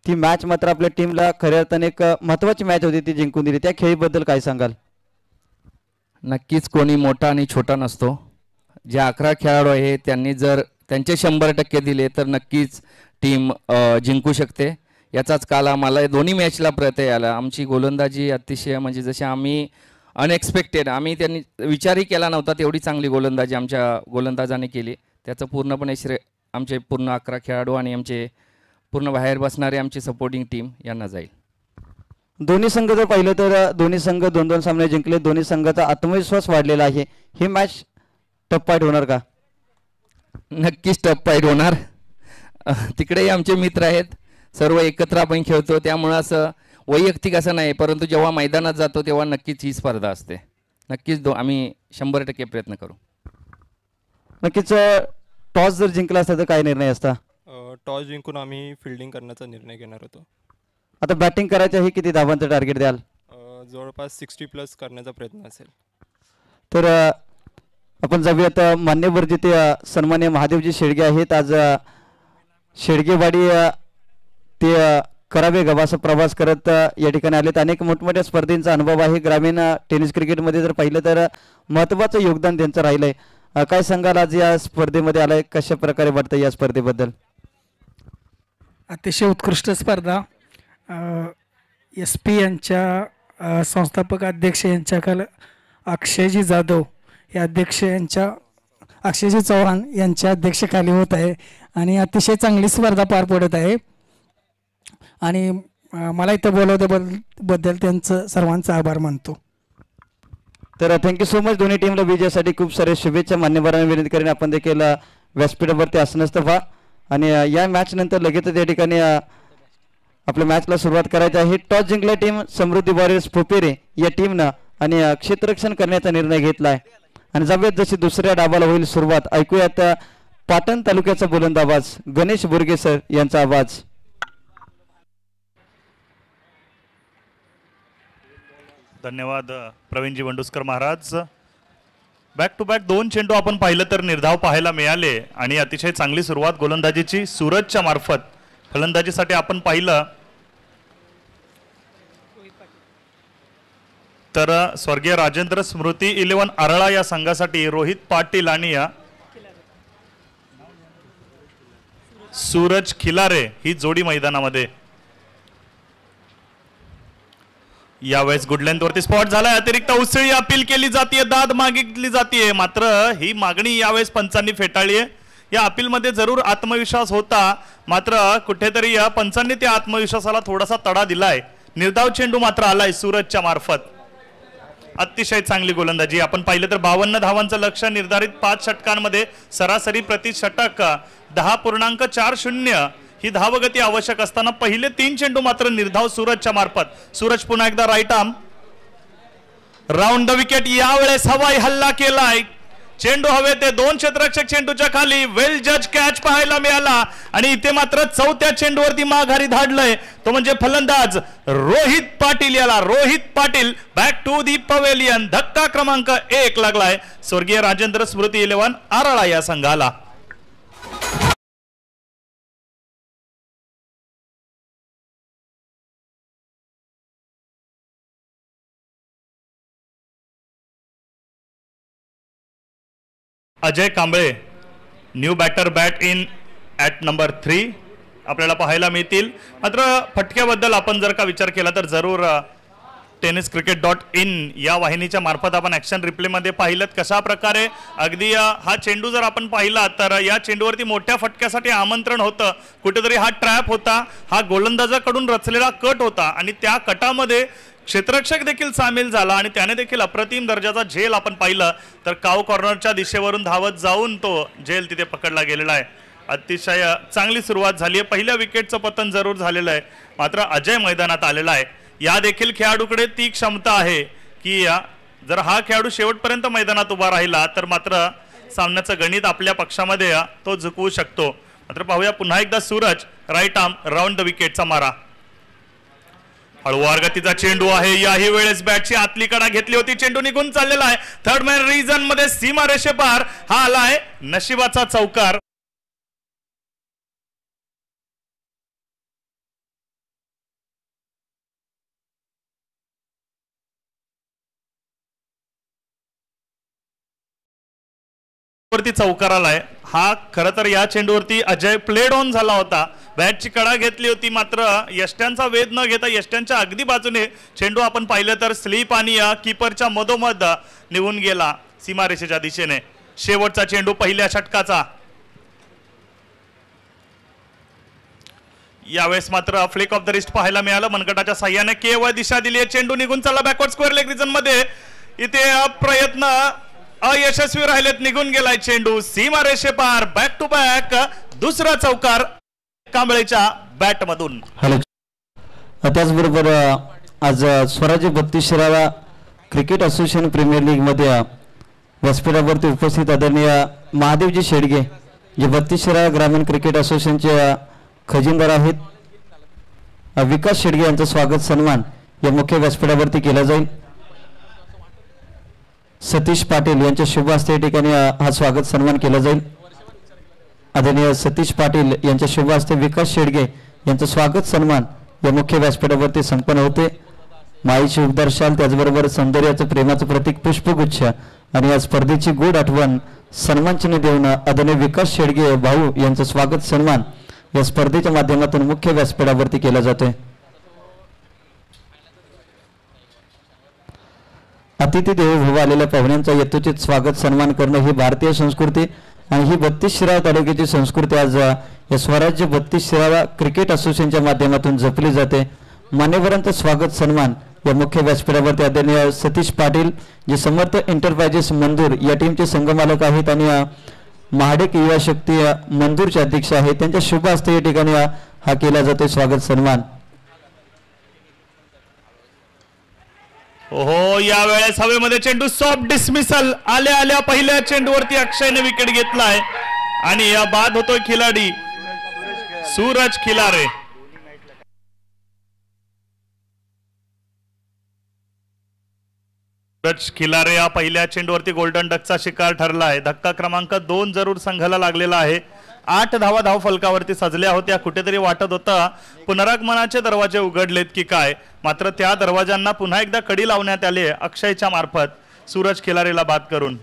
ती मॅच मात्र आपल्या टीमला खऱ्या अर्थाने एक महत्त्वाची मॅच होती, ती जिंकून दिली. त्या खेळीबद्दल काय सांगाल? नक्कीच कोणी मोठा आणि छोटा नसतो. जे 11 खेळाडू आहे त्यांनी जर त्यांचे 100% दिले तर नक्कीच टीम जिंकू शकते. याचाच काल आम्हाला दोन्ही मॅचला प्रत्यय आला. आमची गोलंदाजी अतिशय म्हणजे जसे आम्ही अनएक्सपेक्टेड, आम्ही त्यांनी विचारही केला नव्हता तेवढी चांगली गोलंदाजी आमच्या गोलंदाजाने केली. त्याचं पूर्णपणे श्रेय आमचे पूर्ण 11 खेळाडू आणि आमचे पूर्ण बाहेर बसणारे आमची सपोर्टिंग टीम यांना जाईल. दोन्ही संघ जर पाहिलं तर दोन्ही संघ 2-2 सामने जिंकले. दोन्ही संघाचा आत्मविश्वास वाढलेला आहे. ही मॅच टफ फाईट होणार का? नक्कीच टफ फाईट होणार. तिकडेही आमचे मित्र आहेत, सर्व एकत्र आपण खेळतो, त्यामुळं असं वैयक्तिक असं नाही, परंतु जेव्हा मैदानात जातो तेव्हा नक्कीच ही स्पर्धा असते. नक्कीच आम्ही 100% प्रयत्न करू. नक्कीच टॉस जर जिंकला असता तर काय निर्णय असता? टॉस जिंकून आम्ही फिल्डिंग करण्याचा निर्णय घेणार होतो. आता बॅटिंग करायचं आहे, किती धावांचं टार्गेट द्याल? जवळपास 60+ करण्याचा प्रयत्न असेल. तर आपण जाऊयात मान्यवर जिथे सन्मान्य महादेवजी शेडगे आहेत. आज शेडगेवाडी ते करावे गावाचा प्रवास करत या ठिकाणी आलेत. अनेक मोठमोठ्या स्पर्धेंचा अनुभव आहे. ग्रामीण टेनिस क्रिकेटमध्ये जर पाहिलं तर महत्त्वाचं योगदान त्यांचं राहिलंय. काय सांगाल आज या स्पर्धेमध्ये आलाय, कशा प्रकारे वाटतं या स्पर्धेबद्दल? अतिशय उत्कृष्ट स्पर्धा. SP यांच्या संस्थापक अध्यक्ष यांच्याखाली अक्षयजी जाधव हे अध्यक्ष यांच्या अक्षयजी चव्हाण यांच्या अध्यक्षतेखाली होत आहे आणि अतिशय चांगली स्पर्धा पार पडत आहे. आणि मला इथं बोलवल्याबद्दल त्यांचं सर्वांचा आभार मानतो. तर थँक्यू सो मच. दोन्ही टीमला विजयासाठी खूप सारे शुभेच्छा. मान्यवरांना विनंती करेन आपण देखील व्यासपीठावरती आसनस्थ व्हा आणि या मॅच नंतर लगेचच या ठिकाणी आपल्या मॅचला सुरुवात करायची आहे. टॉस जिंकल्या टीम समृद्धी वॉरियर्स फोपेरे या टीमनं आणि क्षेत्ररक्षण करण्याचा निर्णय घेतला आहे. आणि जाऊयात जशी दुसऱ्या डावाला होईल सुरुवात. ऐकूयात पाटण तालुक्याचा बुलंद आवाज गणेश बुर्गे सर यांचा आवाज. धन्यवाद Pravinji वंडुस्कर Maharaj. Back to back 2 चेंडू आपण पाहिलं तर निर्धाव पाहायला मिळाले आणि अतिशय चांगली सुरुवात गोलंदाजीची सूरजच्या मार्फत. फलंदाजीसाठी आपण पाहिलं तर स्वर्गीय राजेंद्र स्मृती 11 आरळा या संघासाठी रोहित पाटील आणि सूरज खिलारे ही जोडी मैदानामध्ये. यावेळेस गुड लेंथ वरती स्पॉट झालाय. अतिरिक्त उसळी अपील केली जाते, दाद मागितली जाते, मात्र ही मागणी यावेळेस पंचांनी फेटाळली आहे. या अपील मध्ये जरूर आत्मविश्वास होता, मात्र कुठेतरी या पंचांनी त्या आत्मविश्वासाला थोडासा तडा दिलाय. निर्धाव चेंडू मात्र आलाय सूरजच्या मार्फत. अतिशय चांगली गोलंदाजी. आपण पाहिलं तर 52 धावांचं लक्ष्य निर्धारित 5 षटकांमध्ये सरासरी प्रति षटक 10.40 ही धावगती आवश्यक असताना पहिले 3 चेंडू मात्र निर्धाव सूरजच्या मार्फत. सूरज पुन्हा एकदा right arm round the wicket. यावेळेस हवाई हल्ला केलाय. चेंडू हवे ते 2 क्षेत्ररक्षक चेंडूच्या खाली. वेल जज कॅच पाहायला मिळाला आणि इथे मात्र 4थ्या चेंडूवरती माघारी धाडलंय तो म्हणजे फलंदाज रोहित पाटील. याला Rohit Patil back to the pavilion. धक्का क्रमांक 1 लागलाय स्वर्गीय राजेंद्र स्मृती 11 आरळा या संघाला. Ajay Kamble new batter bat in at number 3 आपल्याला पाहायला मिळतील. मात्र फटक्याबद्दल आपण जर का विचार केला तर जरूर tenniscricket.in या वाहिनीच्या मार्फत आपण ॲक्शन रिप्लेमध्ये पाहिलं कशा प्रकारे अगदी हा चेंडू जर आपण पाहिला तर या चेंडूवरती मोठ्या फटक्यासाठी आमंत्रण होतं. कुठेतरी हा ट्रॅप होता, हा गोलंदाजाकडून रचलेला कट होता आणि त्या कटामध्ये क्षेत्ररक्षक देखील सामील झाला आणि त्याने देखील अप्रतिम दर्जाचा झेल आपण पाहिलं तर काव कॉर्नरच्या दिशेवरून धावत जाऊन तो झेल तिथे पकडला गेलेला आहे. अतिशय चांगली सुरुवात झाली आहे. पहिल्या विकेटचं पतन जरूर झालेलं आहे, मात्र अजय मैदानात आलेला आहे. या देखील खेळाडूकडे ती क्षमता आहे की जर हा खेळाडू शेवटपर्यंत मैदानात उभा राहिला तर मात्र सामन्याचं गणित आपल्या पक्षामध्ये तो झुकवू शकतो. मात्र पाहूया पुन्हा एकदा Suraj right arm round the विकेटचा मारा. हळूवार गतीचा चेंडू आहे, याही वेळेस बॅटची आतली कडा घेतली होती, चेंडू निघून चाललेला आहे थर्ड मॅन रिजन मध्ये, सीमा रेषेपार हा आलाय नशिबाचा चौकार. वरती चौकार आलाय हा. खरं तर या चेंडूवरती अजय प्लेड ऑन झाला होता, बॅटची कडा घेतली होती, मात्र यष्ट्यांचा वेध न घेता यष्ट्यांच्या अगदी बाजूने चेंडू आपण पाहिलं तर स्लीप आणि या कीपरच्या मधोमध निघून गेला सीमारेषेच्या दिशेने. शेवटचा चेंडू पहिल्या षटकाचा. यावेळेस मात्र फ्लिक ऑफ द रिस्ट पाहायला मिळालं, मनगटाच्या साह्याने केवळ दिशा दिली, चेंडू निघून चालला बॅकवर्ड स्क्वेअर लेग रिजन मध्ये. इथे प्रयत्न अयशस्वी राहिलेत, निघून गेलाय चेंडू सीमा रेषेपार. बॅक टू बॅक दुसरा चौकार कांबळेच्या बॅट मधून. त्याचबरोबर आज Swarajya 32 Shirala cricket association premier league मध्ये व्यासपीठावरती उपस्थित आदरणीय महादेवजी शेडगे जे 32 शिराळा ग्रामीण क्रिकेट असोसिएशनचे खजिनदार आहेत, विकास शेडगे यांचं स्वागत सन्मान या मुख्य व्यासपीठावरती केला जाईल. सतीश पाटील यांच्या शुभ हस्ते या ठिकाणी हा स्वागत सन्मान केला जाईल. आदरणीय सतीश पाटील यांच्या शुभ हस्ते विकास शेडगे यांचं स्वागत सन्मान या मुख्य व्यासपीठावरती संपन्न होते. माईची उबदार शाल, त्याचबरोबर सौंदर्याचं प्रेमाचं प्रतीक पुष्पगुच्छ आणि या स्पर्धेची गोड आठवण सन्मानचिन्ह देऊन आदरणीय विकास शेडगे भाऊ यांचं स्वागत सन्मान या स्पर्धेच्या माध्यमातून मुख्य व्यासपीठावरती केला जातोय. अतिथी देवो भव आलेल्या पाहुण्यांचा यथोचित स्वागत सन्मान करणं ही भारतीय संस्कृती आणि ही 32 शिराळा तालुक्याची संस्कृती आज या स्वराज्य 32 शिराळा क्रिकेट असोसिएशनच्या माध्यमातून जपली जाते. मान्यवरांचं स्वागत सन्मान या मुख्य व्यासपीठावरती आदरणीय सतीश पाटील जे समर्थ एंटरप्राइजेस मंदूर या टीमचे संघमालक आहेत आणि महाडेक युवा शक्ती मंदूरचे अध्यक्ष आहेत, त्यांच्या शुभ हस्ते या ठिकाणी हा केला जातोय स्वागत सन्मान. हो, यावेळेस हवेमध्ये चेंडू सॉफ्ट डिसमिसल, आल्या आल्या पहिल्या चेंडूवरती अक्षयने विकेट घेतलाय आणि या बाद होतोय खिलाडी सूरज खिलारे. सूरज खिलारे या पहिल्या चेंडूवरती गोल्डन डकचा शिकार ठरलाय. धक्का क्रमांक 2 जरूर संघाला लागलेला आहे. 8 धावा धाव फलकावरती सजल्या होत्या. कुठेतरी वाटत होतं पुनरागमनाचे दरवाजे उघडलेत की काय, मात्र त्या दरवाजांना पुन्हा एकदा कडी लावण्यात आले अक्षयच्या मार्फत सूरज खिलारेला बाद करून.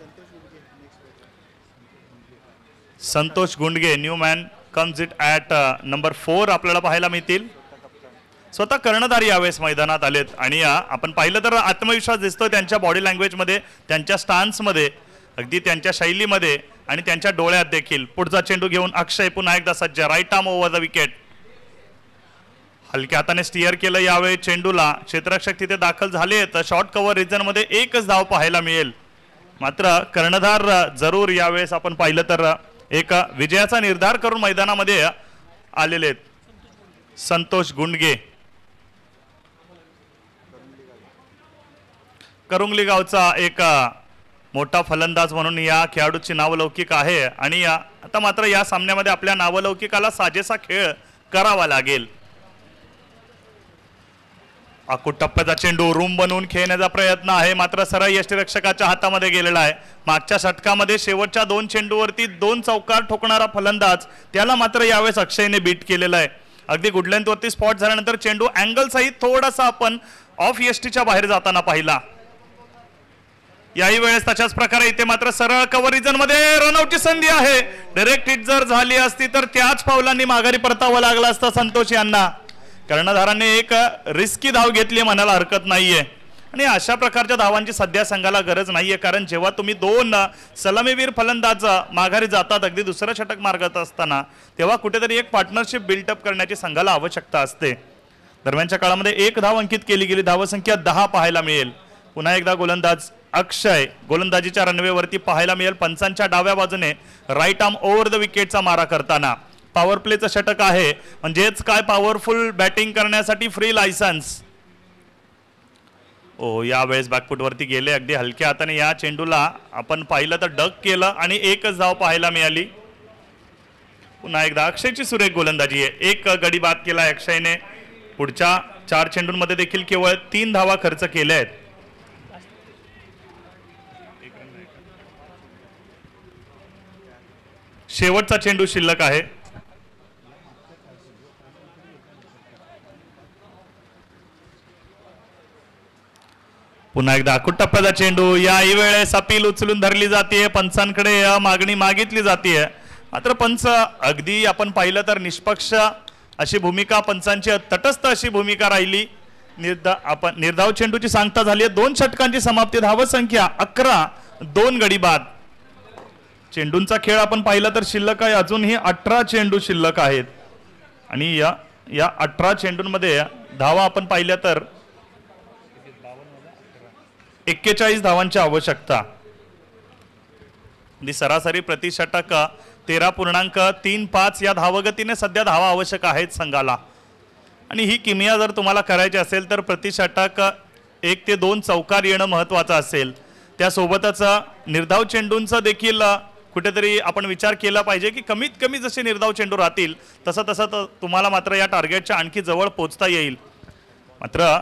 Santosh Gundge new man comes in at number 4 आपल्याला पाहायला मिळतील. स्वतः कर्णधार यावेळेस मैदानात आलेत आणि आपण पाहिलं तर आत्मविश्वास दिसतोय त्यांच्या बॉडी लँग्वेजमध्ये, त्यांच्या स्टान्समध्ये, अगदी त्यांच्या शैलीमध्ये आणि त्यांच्या डोळ्यात देखील. पुढचा चेंडू घेऊन अक्षय पुन्हा एकदा सज्ज, right arm over the wicket. हलक्या हाताने स्टिअर केलं यावेळी चेंडूला. क्षेत्ररक्षक तिथे दाखल झाले तर शॉर्ट कव्हर रिजन मध्ये एकच धाव पाहायला मिळेल, मात्र कर्णधार जरूर यावेळेस आपण पाहिलं तर एक विजयाचा निर्धार करून मैदानामध्ये आलेले आहेत. संतोष गुंडगे करुंगली गावचा एक मोठा फलंदाज म्हणून या खेळाडूची नावलौकिक आहे आणि आता मात्र या सामन्यामध्ये आपल्या नावलौकिकाला साजेसा खेळ करावा लागेल. आकुट टप्प्याचा चेंडू रूम बनवून खेळण्याचा प्रयत्न आहे, मात्र सरळ यष्टीरक्षकाच्या हातामध्ये गेलेला आहे. मागच्या षटकामध्ये शेवटच्या 2 चेंडूवरती 2 चौकार ठोकणारा फलंदाज, त्याला मात्र यावेळेस अक्षयने बीट केलेला आहे. अगदी गुड लेंथवरती स्पॉट झाल्यानंतर चेंडू अँगल सहित थोडासा आपण ऑफ यष्टीच्या बाहेर जाताना पाहिला. याही वेळेस तशाच प्रकारे इथे मात्र सरळ कव्हर रिजन मध्ये रनआउटची संधी आहे. डायरेक्ट हिट जर झाली असती तर त्याच पावलांनी माघारी परतावं लागलं असतं संतोष यांना. कर्णधारांनी एक रिस्की धाव घेतली म्हणायला हरकत नाहीये आणि अशा प्रकारच्या धावांची सध्या संघाला गरज नाहीये, कारण जेव्हा तुम्ही 2 सलामीवीर फलंदाज माघारी जातात अगदी दुसरं षटक मार्गात असताना, तेव्हा कुठेतरी एक पार्टनरशिप बिल्टअप करण्याची संघाला आवश्यकता असते. दरम्यानच्या काळामध्ये 1 धाव अंकित केली गेली, धावसंख्या 10 पाहायला मिळेल. पुन्हा एकदा गोलंदाज अक्षय गोलंदाजीच्या रनवेवरती पाहायला मिळेल. पंचांच्या डाव्या बाजूने राईट आर्म ओव्हर द विकेटचा मारा करताना. पॉवर प्लेचं षटक आहे, म्हणजेच काय पॉवरफुल बॅटिंग करण्यासाठी फ्री लायसन्स. यावेळेस बॅकफुटवरती गेले अगदी हलक्या हाताने. या चेंडूला आपण पाहिलं तर डक केलं आणि एकच धाव पाहायला मिळाली. पुन्हा एकदा अक्षयची सुरेख गोलंदाजी आहे. 1 गडी बाद केला अक्षयने. पुढच्या 4 चेंडूंमध्ये देखील केवळ 3 धावा खर्च केल्या आहेत. शेवटचा चेंडू शिल्लक आहे. पुन्हा एकदा अकुट टप्प्याचा चेंडू. याही वेळेस अपील उचलून धरली जाते, पंचांकडे मागणी मागितली जाते. मात्र पंच अगदी आपण पाहिलं तर निष्पक्ष अशी भूमिका, पंचांची तटस्थ अशी भूमिका राहिली. निर्धाव चेंडूची सांगता झाली. 2 षटकांची समाप्ती. धावसंख्या 11, 2 गडी बाद. चेंडूंचा खेळ आपण पाहिला तर शिल्लक आहे अजूनही 18 चेंडू शिल्लक आहेत आणि या 18 चेंडूंमध्ये धावा आपण पाहिल्या तर 41 धावांची आवश्यकता. सरासरी प्रति षटक 13.35 या धावगतीने सध्या धावा आवश्यक आहेत संघाला. आणि ही किमया जर तुम्हाला करायची असेल तर प्रति षटक 1 ते 2 चौकार येणं महत्वाचं असेल. त्यासोबतच निर्धाव चेंडूंचा देखील कुठेतरी आपण विचार केला पाहिजे की कमीत कमी जसे निर्धाव चेंडू राहतील तसं तसं तुम्हाला मात्र या टार्गेटच्या आणखी जवळ पोहोचता येईल. मात्र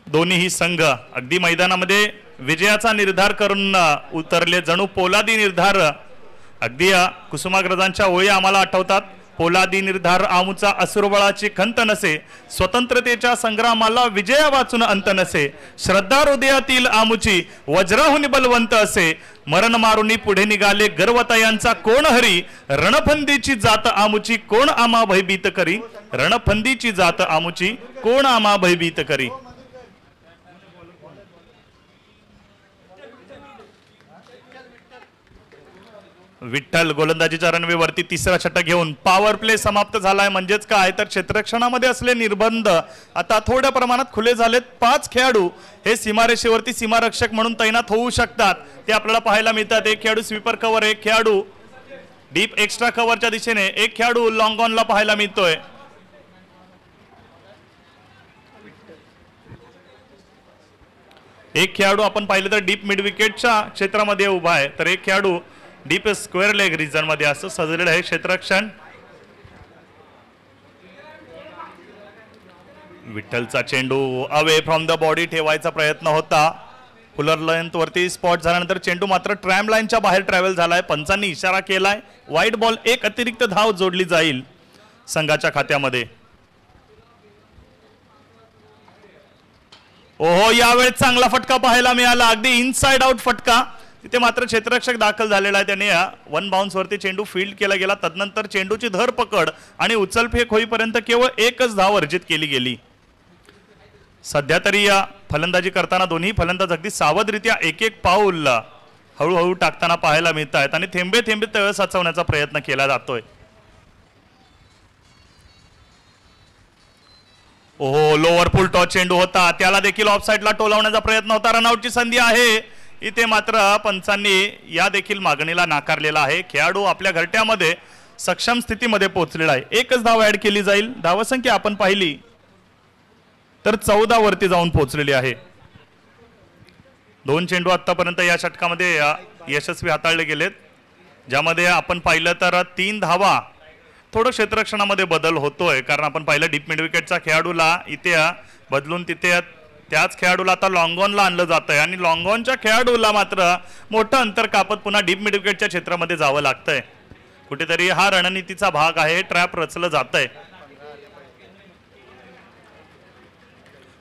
दोन्ही संघ अगदी मैदानामध्ये विजयाचा निर्धार करून उतरले. जणू पोलादी निर्धार. अगदी कुसुमाग्रजांच्या ओळी आम्हाला आठवतात. पोलादी निर्धार आमुचा असुरबळाची खंत नसे, स्वतंत्रतेच्या संग्रामाला विजया वाचून अंत नसे, श्रद्धा हृदयातील आमुची वज्राहुनी बलवंत असे, मरण मारुनी पुढे निघाले गर्वतयांचा कोण हरी, रणफंदीची जात आमुची कोण आम्हा भयभीत करी, रणफंदीची जात आमुची कोण आम्हा भयभीत करी. विठ्ठल गोलंदाजीच्या रणवेवरती तिसरा षटक घेऊन पॉवर प्ले समाप्त झालाय. म्हणजेच काय तर क्षेत्ररक्षणामध्ये असले निर्बंध आता थोड्या प्रमाणात खुले झालेत. 5 खेळाडू हे सीमारेषेवरती सीमारक्षक म्हणून तैनात होऊ शकतात. ते आपल्याला पाहायला मिळतात. 1 खेळाडू स्वीपर कव्हर, 1 खेळाडू डीप एक्स्ट्रा कव्हरच्या दिशेने, 1 खेळाडू लॉंग ऑनला पाहायला मिळतोय. एक खेळाडू आपण पाहिलं तर डीप मिड विकेटच्या क्षेत्रामध्ये उभा आहे, तर 1 खेळाडू डीप स्क्वेअर लेग रिजन मध्ये असं सजलेलं आहे क्षेत्ररक्षण. विठ्ठलचा चेंडू अवे फ्रॉम द बॉडी ठेवायचा प्रयत्न होता. फुलर लेंथ वरती स्पॉट झाल्यानंतर चेंडू मात्र ट्रॅम लाईनच्या बाहेर ट्रॅव्हल झालाय. पंचांनी इशारा केलाय. वाईट बॉल, 1 अतिरिक्त धाव जोडली जाईल संघाच्या खात्यामध्ये. ओहो, यावेळेस चांगला फटका पाहायला मिळाला. अगदी इनसाइड आउट फटका. तिथे मात्र क्षेत्ररक्षक दाखल झालेला आहे. त्याने 1 बाउन्स वरती चेंडू फील्ड केला गेला. तदनंतर चेंडूची धरपकड आणि उचलफेक होईपर्यंत केवळ 1च धाव अर्जित केली गेली. सध्या तरी या फलंदाजी करताना दोन्ही फलंदाज अगदी सावधरित्या 1-1 पाऊल हळूहळू टाकताना पाहायला मिळत आहेत आणि थेंबे थेंबे तळ साचवण्याचा प्रयत्न केला जातोय. ओहो, लोअर फुल टॉस चेंडू होता, त्याला देखील ऑफसाईडला टोलावण्याचा प्रयत्न होता. रनआउटची संधी आहे. इथे मात्र पंचांनी या देखील मागणीला नाकारलेला आहे. खेळाडू आपल्या घरट्यामध्ये सक्षम स्थितीमध्ये पोहोचलेला आहे. 1च धाव ऍड केली जाईल. धावसंख्या आपण पाहिली तर 14 वरती जाऊन पोहोचलेली आहे. 2 चेंडू आतापर्यंत या षटकामध्ये यशस्वी हाताळले गेलेत, ज्यामध्ये आपण पाहिलं तर 3 धावा. थोडं क्षेत्ररक्षणामध्ये बदल होतोय कारण आपण पाहिलं डीप मिड विकेटच्या खेळाडूला इथे बदलून तिथे त्याच खेळाडूला आता लॉंग ऑनला आणलं जात आहे आणि लॉंग ऑनच्या खेळाडूला मात्र मोठं अंतर कापत पुन्हा डीप मिड विकेटच्या क्षेत्रामध्ये जावं लागतंय. कुठेतरी हा रणनीतीचा भाग आहे. ट्रॅप रचलं जात आहे.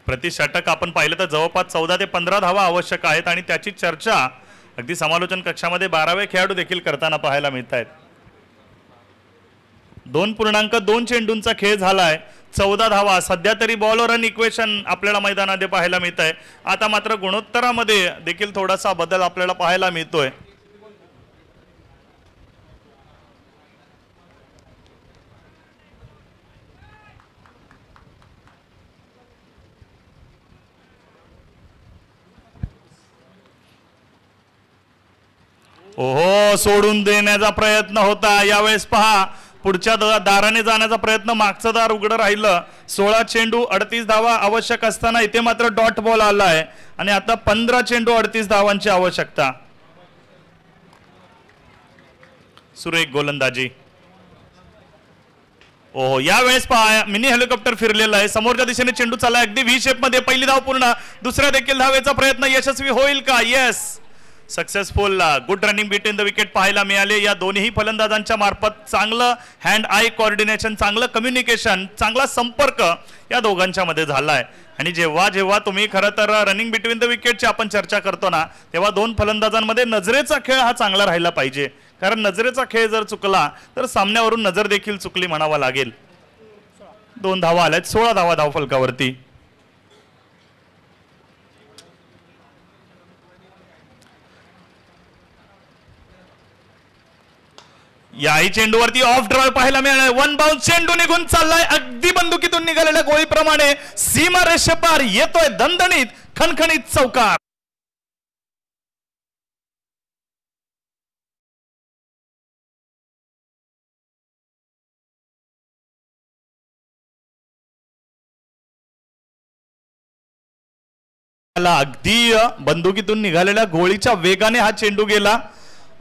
प्रति षटक आपण पाहिलं तर जवळपास 14 ते 15 धावा आवश्यक आहेत आणि त्याची चर्चा अगदी समालोचन कक्षामध्ये 12वे खेळाडू देखील करताना पाहायला मिळत आहेत. 2.2 चेंडूंचा खेळ झालाय. 14 धावा. सध्या तरी बॉल रन इक्वेशन आपल्याला मैदानामध्ये पाहायला मिळत आहे. आता मात्र गुणोत्तरामध्ये देखील थोडासा बदल आपल्याला पाहायला मिळतोय. ओहो, सोडून देण्याचा प्रयत्न होता. यावेळेस पहा, पुढच्या दाराने जाण्याचा प्रयत्न, मागचं दार उघडं राहिलं. 16 चेंडू 38 धावा आवश्यक असताना इथे मात्र डॉट बॉल आलाय आणि आता 15 चेंडू 38 धावांची आवश्यकता. सुरेख गोलंदाजी. ओहो, यावेळेस पहा मिनी हेलिकॉप्टर फिरलेलं आहे. समोरच्या दिशेने चेंडू चाललाय अगदी व्ही शेप मध्ये. पहिली धाव पूर्ण. दुसऱ्या देखील धावेचा प्रयत्न यशस्वी होईल का? Yes, successful. Good running between the wicket पाहायला मिळाले या दोन्ही फलंदाजांच्या मार्फत. चांगलं हँड आय कोऑर्डिनेशन, चांगलं कम्युनिकेशन, चांगला संपर्क या दोघांच्या मध्ये झालाय. आणि जेव्हा जेव्हा तुम्ही खरं तर रनिंग बिटवीन द विकेटची आपण चर्चा करतो ना, तेव्हा दोन फलंदाजांमध्ये नजरेचा खेळ हा चांगला राहिला पाहिजे. कारण नजरेचा खेळ जर चुकला तर सामन्यावरून नजर देखील चुकली म्हणावा लागेल. 2 धावा आल्यात, 16 धावा धावफलकावरती. याही चेंडूवरती ऑफ ड्राइव्ह पाहायला मिळालाय. 1 बाउन्स चेंडू निघून चाललाय अगदी बंदुकीतून निघालेल्या गोळीप्रमाणे. सीमा रेषेपार येतोय दणदणीत खणखणीत चौकार. अगदी बंदुकीतून निघालेल्या गोळीच्या वेगाने हा चेंडू गेला.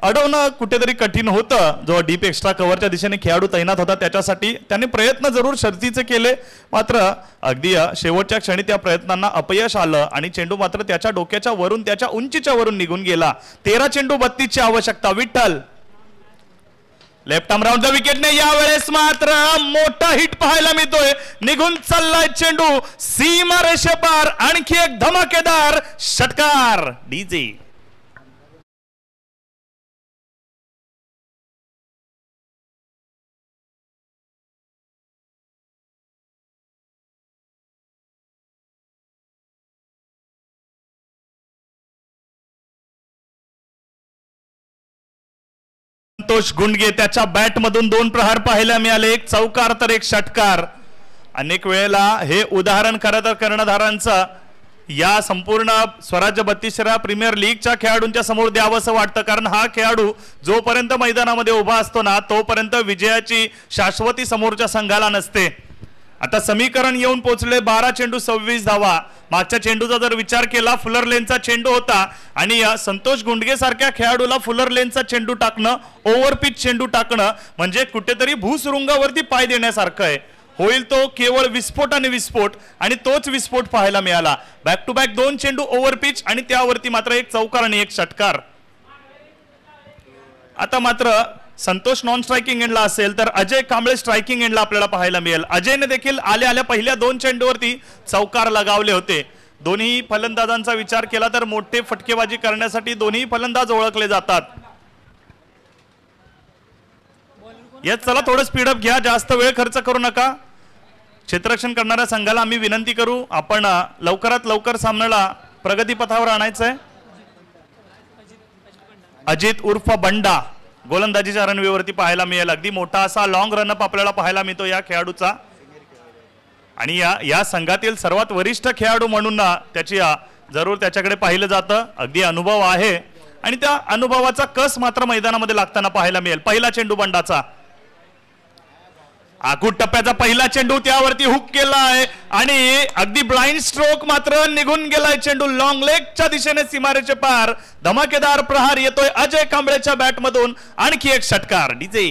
अडवणं कुठेतरी कठीण होतं. जो डीप एक्स्ट्रा कव्हरच्या दिशेने खेळाडू तैनात होता त्याच्यासाठी त्याने प्रयत्न जरूर शर्तीचे केले, मात्र अगदी शेवटच्या क्षणी त्या प्रयत्नांना अपयश आलं आणि चेंडू मात्र त्याच्या डोक्याच्या वरून, त्याच्या उंचीच्या वरून निघून गेला. 13 चेंडू 32 ची आवश्यकता. Vitthal left arm round the विकेटने यावेळेस मात्र मोठा हिट पाहायला मिळतोय. निघून चाललाय चेंडू सीमा रेषेपार. आणखी एक धमाकेदार षटकार. डीजे संतोष गुंडगे त्याच्या बॅट मधून 2 प्रहार पाहायला मिळाले. एक चौकार तर एक षटकार. अनेक वेळेला हे उदाहरण खरं तर कर्णधारांचं या संपूर्ण स्वराज्य 32व्या प्रीमियर लीगच्या खेळाडूंच्या समोर द्यावंसं वाटतं. कारण हा खेळाडू जोपर्यंत मैदानामध्ये उभा असतो ना, तोपर्यंत विजयाची शाश्वती समोरच्या संघाला नसते. आता समीकरण येऊन पोहोचले. 12 चेंडू 26 धावा. मागच्या चेंडूचा जर विचार केला, फुलर लेनचा चेंडू होता आणि संतोष गुंडगे सारख्या खेळाडूला फुलर लेनचा चेंडू टाकणं, ओव्हरपिच चेंडू टाकणं म्हणजे कुठेतरी भूसुरुंगावरती पाय देण्यासारखं आहे. होईल तो केवळ विस्फोट आणि विस्फोट, आणि तोच विस्फोट पाहायला मिळाला. बॅक टू बॅक 2 चेंडू ओव्हरपिच आणि त्यावरती मात्र एक चौकार आणि एक षटकार. आता मात्र संतोष नॉन स्ट्रायकिंग एंडला असेल तर अजय कांबळे स्ट्रायकिंग एंडला आपल्याला पाहायला मिळेल. अजयने देखील आल्या आल्या पहिल्या 2 चेंडूवरती चौकार लगावले होते. दोन्ही फलंदाजांचा विचार केला तर मोठे फटकेबाजी करण्यासाठी दोन्ही फलंदाज ओळखले जातात. यात चला थोडं स्पीडअप घ्या, जास्त वेळ खर्च करू नका. क्षेत्ररक्षण करणाऱ्या संघाला आम्ही विनंती करू, आपण लवकरात लवकर सामन्याला प्रगतीपथावर आणायचंय. अजित उर्फ बंडा गोलंदाजीच्या रणवेवरती पाहायला मिळेल. अगदी मोठा असा लॉंग रनअप आपल्याला पाहायला मिळतो या खेळाडूचा. आणि या संघातील सर्वात वरिष्ठ खेळाडू म्हणून त्याची जरूर त्याच्याकडे पाहिलं जातं. अगदी अनुभव आहे आणि त्या अनुभवाचा कस मात्र मैदानामध्ये लागताना पाहायला मिळेल. पहिला चेंडू बंडाचा. आखूट टप्प्याचा पहिला चेंडू, त्यावरती हुक केला आहे आणि अगदी ब्लाइंड स्ट्रोक मात्र निघून गेलाय चेंडू लॉंग लेगच्या दिशेने सीमारेचे पार. धमाकेदार प्रहार येतोय अजय कांबळेच्या बॅट मधून. आणखी एक षटकार. डीजे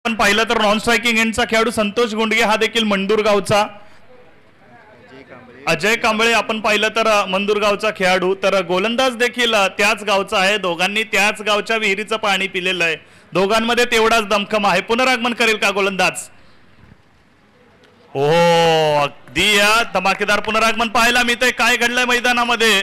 पण पाहिलं तर नॉन स्ट्रायकिंग एंडचा खेळाडू संतोष गुंडगे हा देखील मंडूरगावचा. अजय कांबळे आपण पाहिलं तर मंदुरगावचा खेळाडू, तर गोलंदाज देखील त्याच गावचा आहे. दोघांनी त्याच गावच्या विहिरीचं पाणी पिलेलं आहे. दोघांमध्ये तेवढाच दमखम आहे. पुनरागमन करेल का गोलंदाज? ओ अगदी धमाकेदार पुनरागमन पाहायला मिळतंय. काय घडलंय मैदानामध्ये?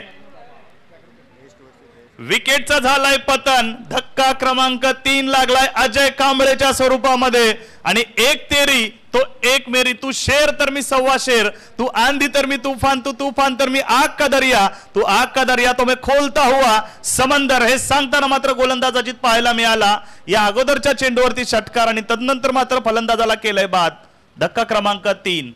विकेटचा झालाय पतन. धक्का क्रमांक 3 लागलाय अजय कांबळेच्या स्वरूपामध्ये. आणि एक तेरी तो एक मेरी, तू शेर तर मी सव्वा शेर, तू आंधी तर मी तूफान, तू तूफान तर मी आग का दरिया, तू आग का दरिया तो मैं खोलता हुआ समंदर. हे सांगताना मात्र गोलंदाज अजित पाहायला मिळाला. या अगोदरच्या चेंडूवरती षटकार आणि तदनंतर मात्र फलंदाजाला केलंय बाद. धक्का क्रमांक 3.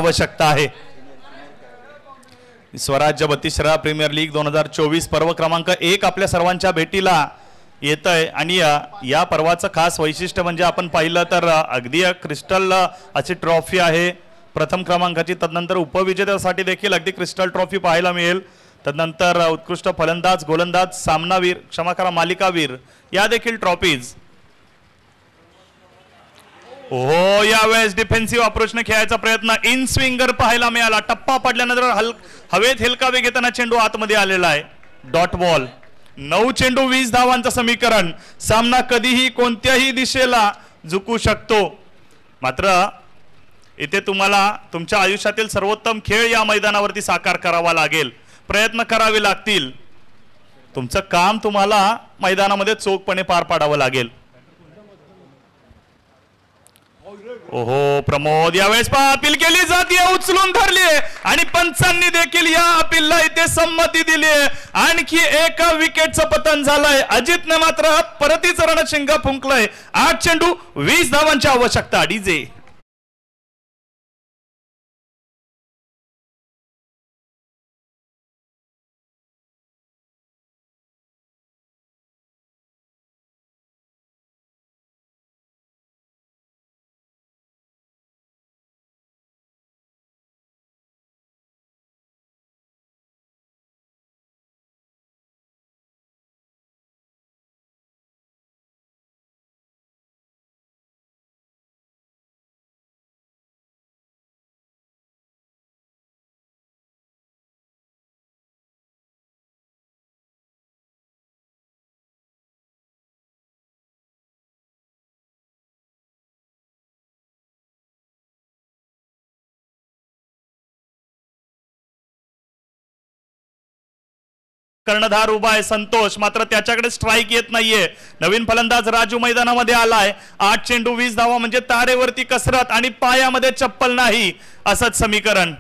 आवश्यकता आहे. स्वराज्य बत्तीसरा प्रीमियर लीग 2024 पर्व क्रमांक 1 आपल्या सर्वांच्या भेटीला येत आहे. आणि या पर्वाचं खास वैशिष्ट्य म्हणजे आपण पाहिलं तर अगदी क्रिस्टल अशी ट्रॉफी आहे प्रथम क्रमांकाची. तदनंतर उपविजेत्यासाठी देखील अगदी क्रिस्टल ट्रॉफी पाहायला मिळेल. तदनंतर उत्कृष्ट फलंदाज, गोलंदाज, सामनावीर, क्षमा करा मालिकावीर या देखील ट्रॉफीज. हो, यावेळेस डिफेन्सिव्ह अप्रोचने खेळायचा प्रयत्न, इन स्विंगर पाहायला मिळाला. टप्पा पडल्यानंतर हवेत हेलकावे घेताना चेंडू आतमध्ये आलेला आहे. Dot ball. 9 चेंडू 20 धावांचं समीकरण. सामना कधीही कोणत्याही दिशेला झुकू शकतो. मात्र इथे तुम्हाला तुमच्या आयुष्यातील सर्वोत्तम खेळ या मैदानावरती साकार करावा लागेल, प्रयत्न करावे लागतील. तुमचं काम तुम्हाला मैदानामध्ये चोखपणे पार पाडावं लागेल. ओहो, प्रमोद यावेळेस अपील केली जाते, उचलून धरली आणि पंचांनी देखील या अपीलला इथे संमती दिली. आणखी एका विकेटचं पतन झालंय. अजितने मात्र परतीचं रणशिंग फुंकलंय. 8 चेंडू 20 धावांची आवश्यकता. डीजे कर्णधार उभा आहे संतोष, मात्र त्याच्याकडे स्ट्राइक येत नाहीये. नवीन फलंदाज राजू मैदानामध्ये आलाय. 8 चेंडू 20 धावा म्हणजे तारेवरती कसरत आणि पायामध्ये चप्पल नाही असंच समीकरण.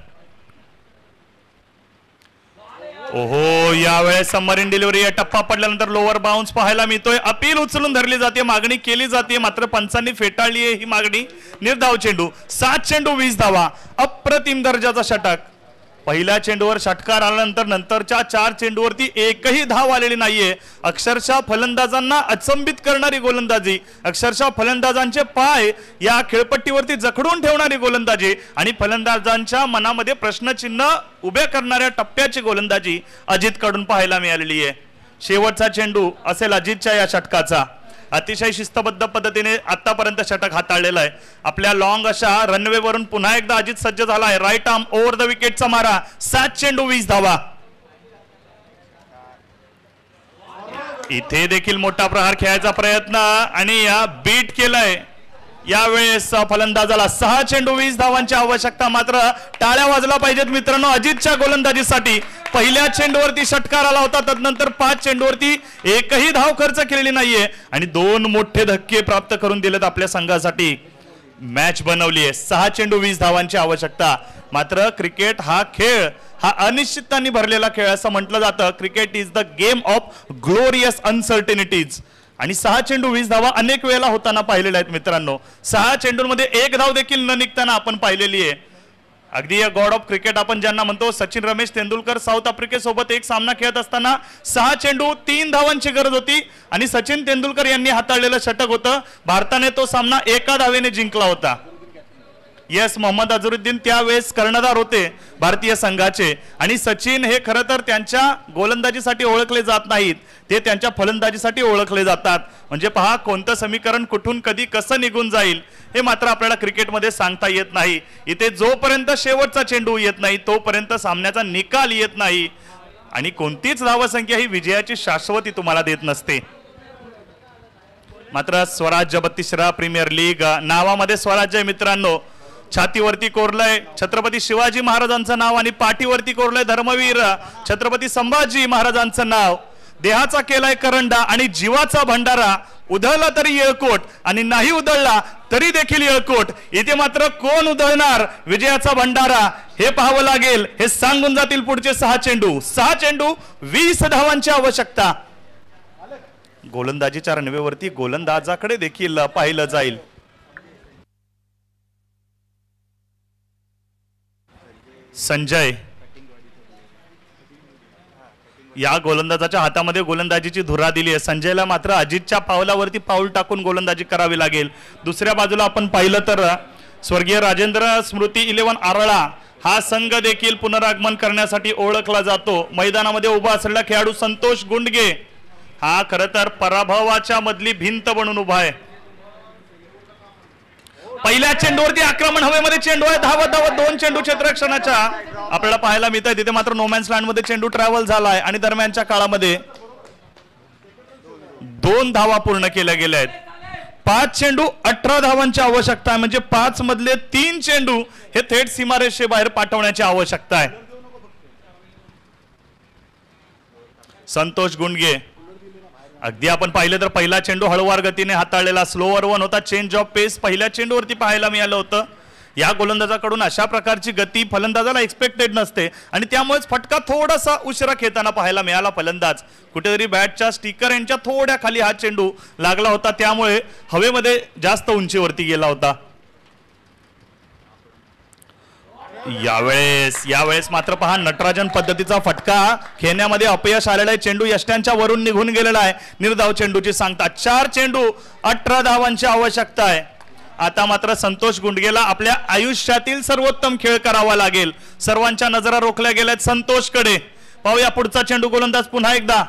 ओहो, यावेळेस सबमरीन डिलिव्हरी आहे. टप्पा पडल्यानंतर लोअर बाउन्स पाहायला मिळतोय. अपील उचलून धरली जाते, मागणी केली जाते, मात्र पंचांनी फेटाळली आहे ही मागणी. निर्धाव चेंडू. 7 चेंडू 20 धावा. अप्रतिम दर्जाचा षटक. पहिल्या चेंडूवर षटकार आल्यानंतर नंतरच्या 4 चेंडूवरती एकही धाव आलेली नाहीये. अक्षरशः फलंदाजांना अचंबित करणारी गोलंदाजी, अक्षरशः फलंदाजांचे पाय या खेळपट्टीवरती जखडून ठेवणारी गोलंदाजी आणि फलंदाजांच्या मनामध्ये प्रश्नचिन्ह उभे करणाऱ्या टप्प्याची गोलंदाजी अजितकडून पाहायला मिळालेली आहे. शेवटचा चेंडू असेल अजितच्या या षटकाचा. अतिशय शिस्तबद्ध पद्धतीने आतापर्यंत षटक हाताळलेलं आहे. आपल्या लॉंग अशा रनवे वरून पुन्हा एकदा अजित सज्ज झाला आहे. राईट आर्म ओव्हर द विकेटचा मारा. 7 चेंडू 20 धावा. इथे देखील मोठा प्रहार खेळायचा प्रयत्न आणि या बीट केलाय. यावेळेस फलंदाजाला 6 चेंडू 20 धावांची आवश्यकता. मात्र टाळ्या वाजला पाहिजेत मित्रांनो अजितच्या गोलंदाजीसाठी. पहिल्या चेंडूवरती षटकार आला होता, तदनंतर 5 चेंडूवरती एकही धाव खर्च केलेली नाहीये आणि 2 मोठे धक्के प्राप्त करून दिलेत आपल्या संघासाठी. मॅच बनवली आहे. 6 चेंडू 20 धावांची आवश्यकता. मात्र क्रिकेट हा खेळ हा अनिश्चिततांनी भरलेला खेळ असं म्हटलं जातं. Cricket is the game of glorious uncertainties. आणि 6 चेंडू 20 धावा अनेक वेळेला होताना पाहिलेल्या आहेत मित्रांनो. 6 चेंडूंमध्ये 1 धाव देखील न निघताना आपण पाहिलेली आहे. अगदी या गॉड ऑफ क्रिकेट आपण ज्यांना म्हणतो, सचिन रमेश तेंडुलकर साऊथ आफ्रिकेसोबत एक सामना खेळत असताना 6 चेंडू 3 धावांची गरज होती आणि सचिन तेंडुलकर यांनी हाताळलेलं षटक होतं. भारताने तो सामना 1 धावेने जिंकला होता. येस, मोहम्मद अझरुद्दीन त्यावेळेस कर्णधार होते भारतीय संघाचे आणि सचिन हे खरं तर त्यांच्या गोलंदाजीसाठी ओळखले जात नाहीत, ते त्यांच्या फलंदाजीसाठी ओळखले जातात. म्हणजे पहा कोणतं समीकरण कुठून कधी कसं निघून जाईल हे मात्र आपल्याला क्रिकेटमध्ये सांगता येत नाही. इथे जोपर्यंत शेवटचा चेंडू येत नाही तोपर्यंत सामन्याचा निकाल येत नाही आणि कोणतीच धावसंख्या ही विजयाची शाश्वती तुम्हाला देत नसते. मात्र स्वराज्य 32रा प्रीमियर लीग नावामध्ये स्वराज्य मित्रांनो. छातीवरती कोरलंय छत्रपती शिवाजी महाराजांचं नाव आणि पाठीवरती कोरलंय धर्मवीर छत्रपती संभाजी महाराजांचं नाव. देहाचा केलाय करंडा आणि जीवाचा भंडारा. उधळला तरी येळकोट आणि नाही उधळला तरी देखील येळकोट. इथे मात्र कोण उधळणार विजयाचा भंडारा हे पाहावं लागेल. हे सांगून जातील पुढचे 6 चेंडू. 6 चेंडू 20 धावांची आवश्यकता. गोलंदाजीच्या रणवेवरती गोलंदाजाकडे देखील पाहिलं जाईल. संजय या गोलंदाजाच्या हातामध्ये गोलंदाजीची धुरा दिली आहे. संजयला मात्र अजितच्या पावलावरती पाऊल टाकून गोलंदाजी करावी लागेल. दुसऱ्या बाजूला आपण पाहिलं तर स्वर्गीय राजेंद्र स्मृती 11 आरळा हा संघ देखील पुनरागमन करण्यासाठी ओळखला जातो. मैदानामध्ये उभा असलेला खेळाडू संतोष गुंडगे हा खरं तर पराभवाच्या मधली भिंत बनून उभा आहे. पहिल्या चेंडूवरती आक्रमण, हवेमध्ये चेंडू आहे, धावत धावत 2 चेंडू क्षेत्ररक्षणाच्या आपल्याला पाहायला मिळत आहे. तिथे मात्र नोमॅन्स लँड मध्ये चेंडू ट्रॅव्हल झालाय आणि दरम्यानच्या काळामध्ये 2 धावा पूर्ण केल्या गेल्या आहेत. 5 चेंडू 18 धावांची आवश्यकता आहे. म्हणजे 5 मधले 3 चेंडू हे थेट सीमारेषेबाहेर पाठवण्याची आवश्यकता आहे. संतोष गुंडगे अगदी आपण पाहिलं तर पहिला चेंडू हळूवार गतीने हाताळलेला, स्लोअर वन होता, चेंज ऑफ पेस पहिल्या चेंडूवरती पाहायला मिळालं होतं. या गोलंदाजाकडून अशा प्रकारची गती फलंदाजाला एक्सपेक्टेड नसते आणि त्यामुळेच फटका थोडासा उशिरा खेळताना पाहायला मिळाला. फलंदाज कुठेतरी बॅटच्या स्टिकर यांच्या थोड्या खाली हा चेंडू लागला होता, त्यामुळे हवेमध्ये जास्त उंचीवरती गेला होता. यावेळेस मात्र पहा नटराजन पद्धतीचा फटका खेळण्यामध्ये अपयश आलेला आहे. चेंडू यष्ट्यांच्या वरून निघून गेलेला आहे. निर्धाव चेंडूची सांगता 4 चेंडू 18 धावांची आवश्यकता आहे. आता मात्र संतोष गुंडगेला आपल्या आयुष्यातील सर्वोत्तम खेळ करावा लागेल. सर्वांच्या नजरा रोखल्या गेल्यात संतोषकडे. पाहूया पुढचा चेंडू. गोलंदाज पुन्हा एकदा,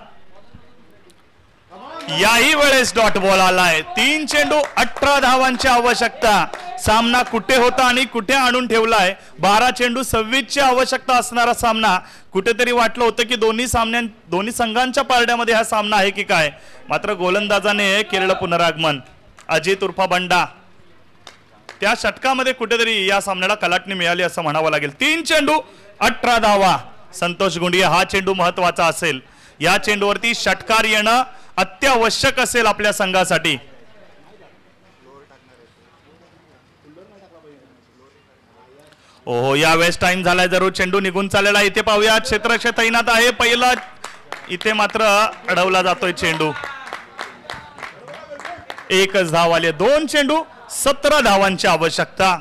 याही वेळेस डॉट बॉल आलाय. 3 चेंडू 18 धावांची आवश्यकता. सामना कुठे होता आणि कुठे आणून ठेवलाय. 12 चेंडू 26 ची आवश्यकता असणारा सामना. कुठेतरी वाटलं होतं की दोन्ही संघांच्या पारड्यामध्ये हा सामना आहे की काय, मात्र गोलंदाजाने केलेलं पुनरागमन. अजित उर्फा बंडा त्या षटकामध्ये कुठेतरी या सामन्याला कलाटणी मिळाली असं म्हणावं लागेल. 3 चेंडू 18 धावा. संतोष गुंडगे हा चेंडू महत्वाचा असेल. या चेंडूवरती षटकार येणं अत्यावश्यक असेल आपल्या संघासाठी. ओहो, यावेळेस टाइम झालाय जरूर. चेंडू निघून चाललेला. इथे पाहूया क्षेत्ररक्षक तैनात आहे. पहिला इथे मात्र अडवला जातोय चेंडू. एकच धाव आली. 2 चेंडू 17 धावांची आवश्यकता.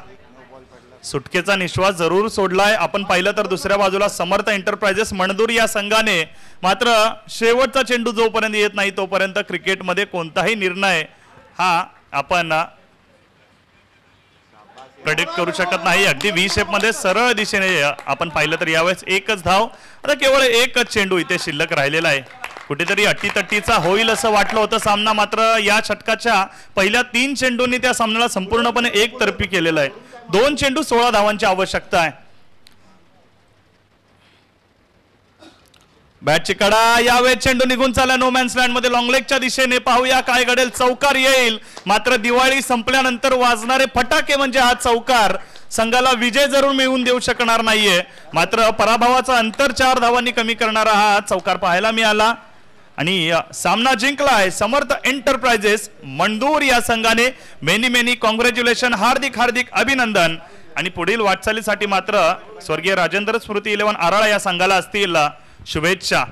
सुटकेचा निश्वास जरूर सोडलाय. आपण पाहिलं तर दुसऱ्या बाजूला समर्थ एंटरप्राइजेस मणदूर या संघाने मात्र शेवटचा चेंडू जोपर्यंत येत नाही तोपर्यंत क्रिकेटमध्ये कोणताही निर्णय हा आपण प्रेडिक्ट करू शकत नाही. अगदी व्ही शेप मध्ये सरळ दिशेने आपण पाहिलं तर यावेळेस एकच धाव. आता केवळ एकच चेंडू इथे शिल्लक राहिलेला आहे. कुठेतरी अटीतटीचा होईल असं वाटलं होतं सामना, मात्र या षटकाच्या पहिल्या 3 चेंडूंनी त्या सामन्याला संपूर्णपणे एकतर्फी केलेला आहे. 2 चेंडू 16 धावांची आवश्यकता आहे. बॅटची कडा. यावेळेस चेंडू निघून चालला नोमॅन्स लँड मध्ये लॉंग लेगच्या दिशेने. पाहूया काय घडेल. चौकार येईल, मात्र दिवाळी संपल्यानंतर वाजणारे फटाके म्हणजे हा चौकार संघाला विजय जरूर मिळवून देऊ शकणार नाहीये. मात्र पराभवाचा अंतर 4 धावांनी कमी करणारा हा चौकार पाहायला मिळाला आणि सामना जिंकलाय समर्थ एंटरप्राइजेस मंदूर या संघाने. मेनी कॉंग्रॅच्युलेशन, हार्दिक अभिनंदन. आणि पुढील वाटचालीसाठी मात्र स्वर्गीय राजेंद्र स्मृती 11 आराळा या संघाला असतील शुभेच्छा.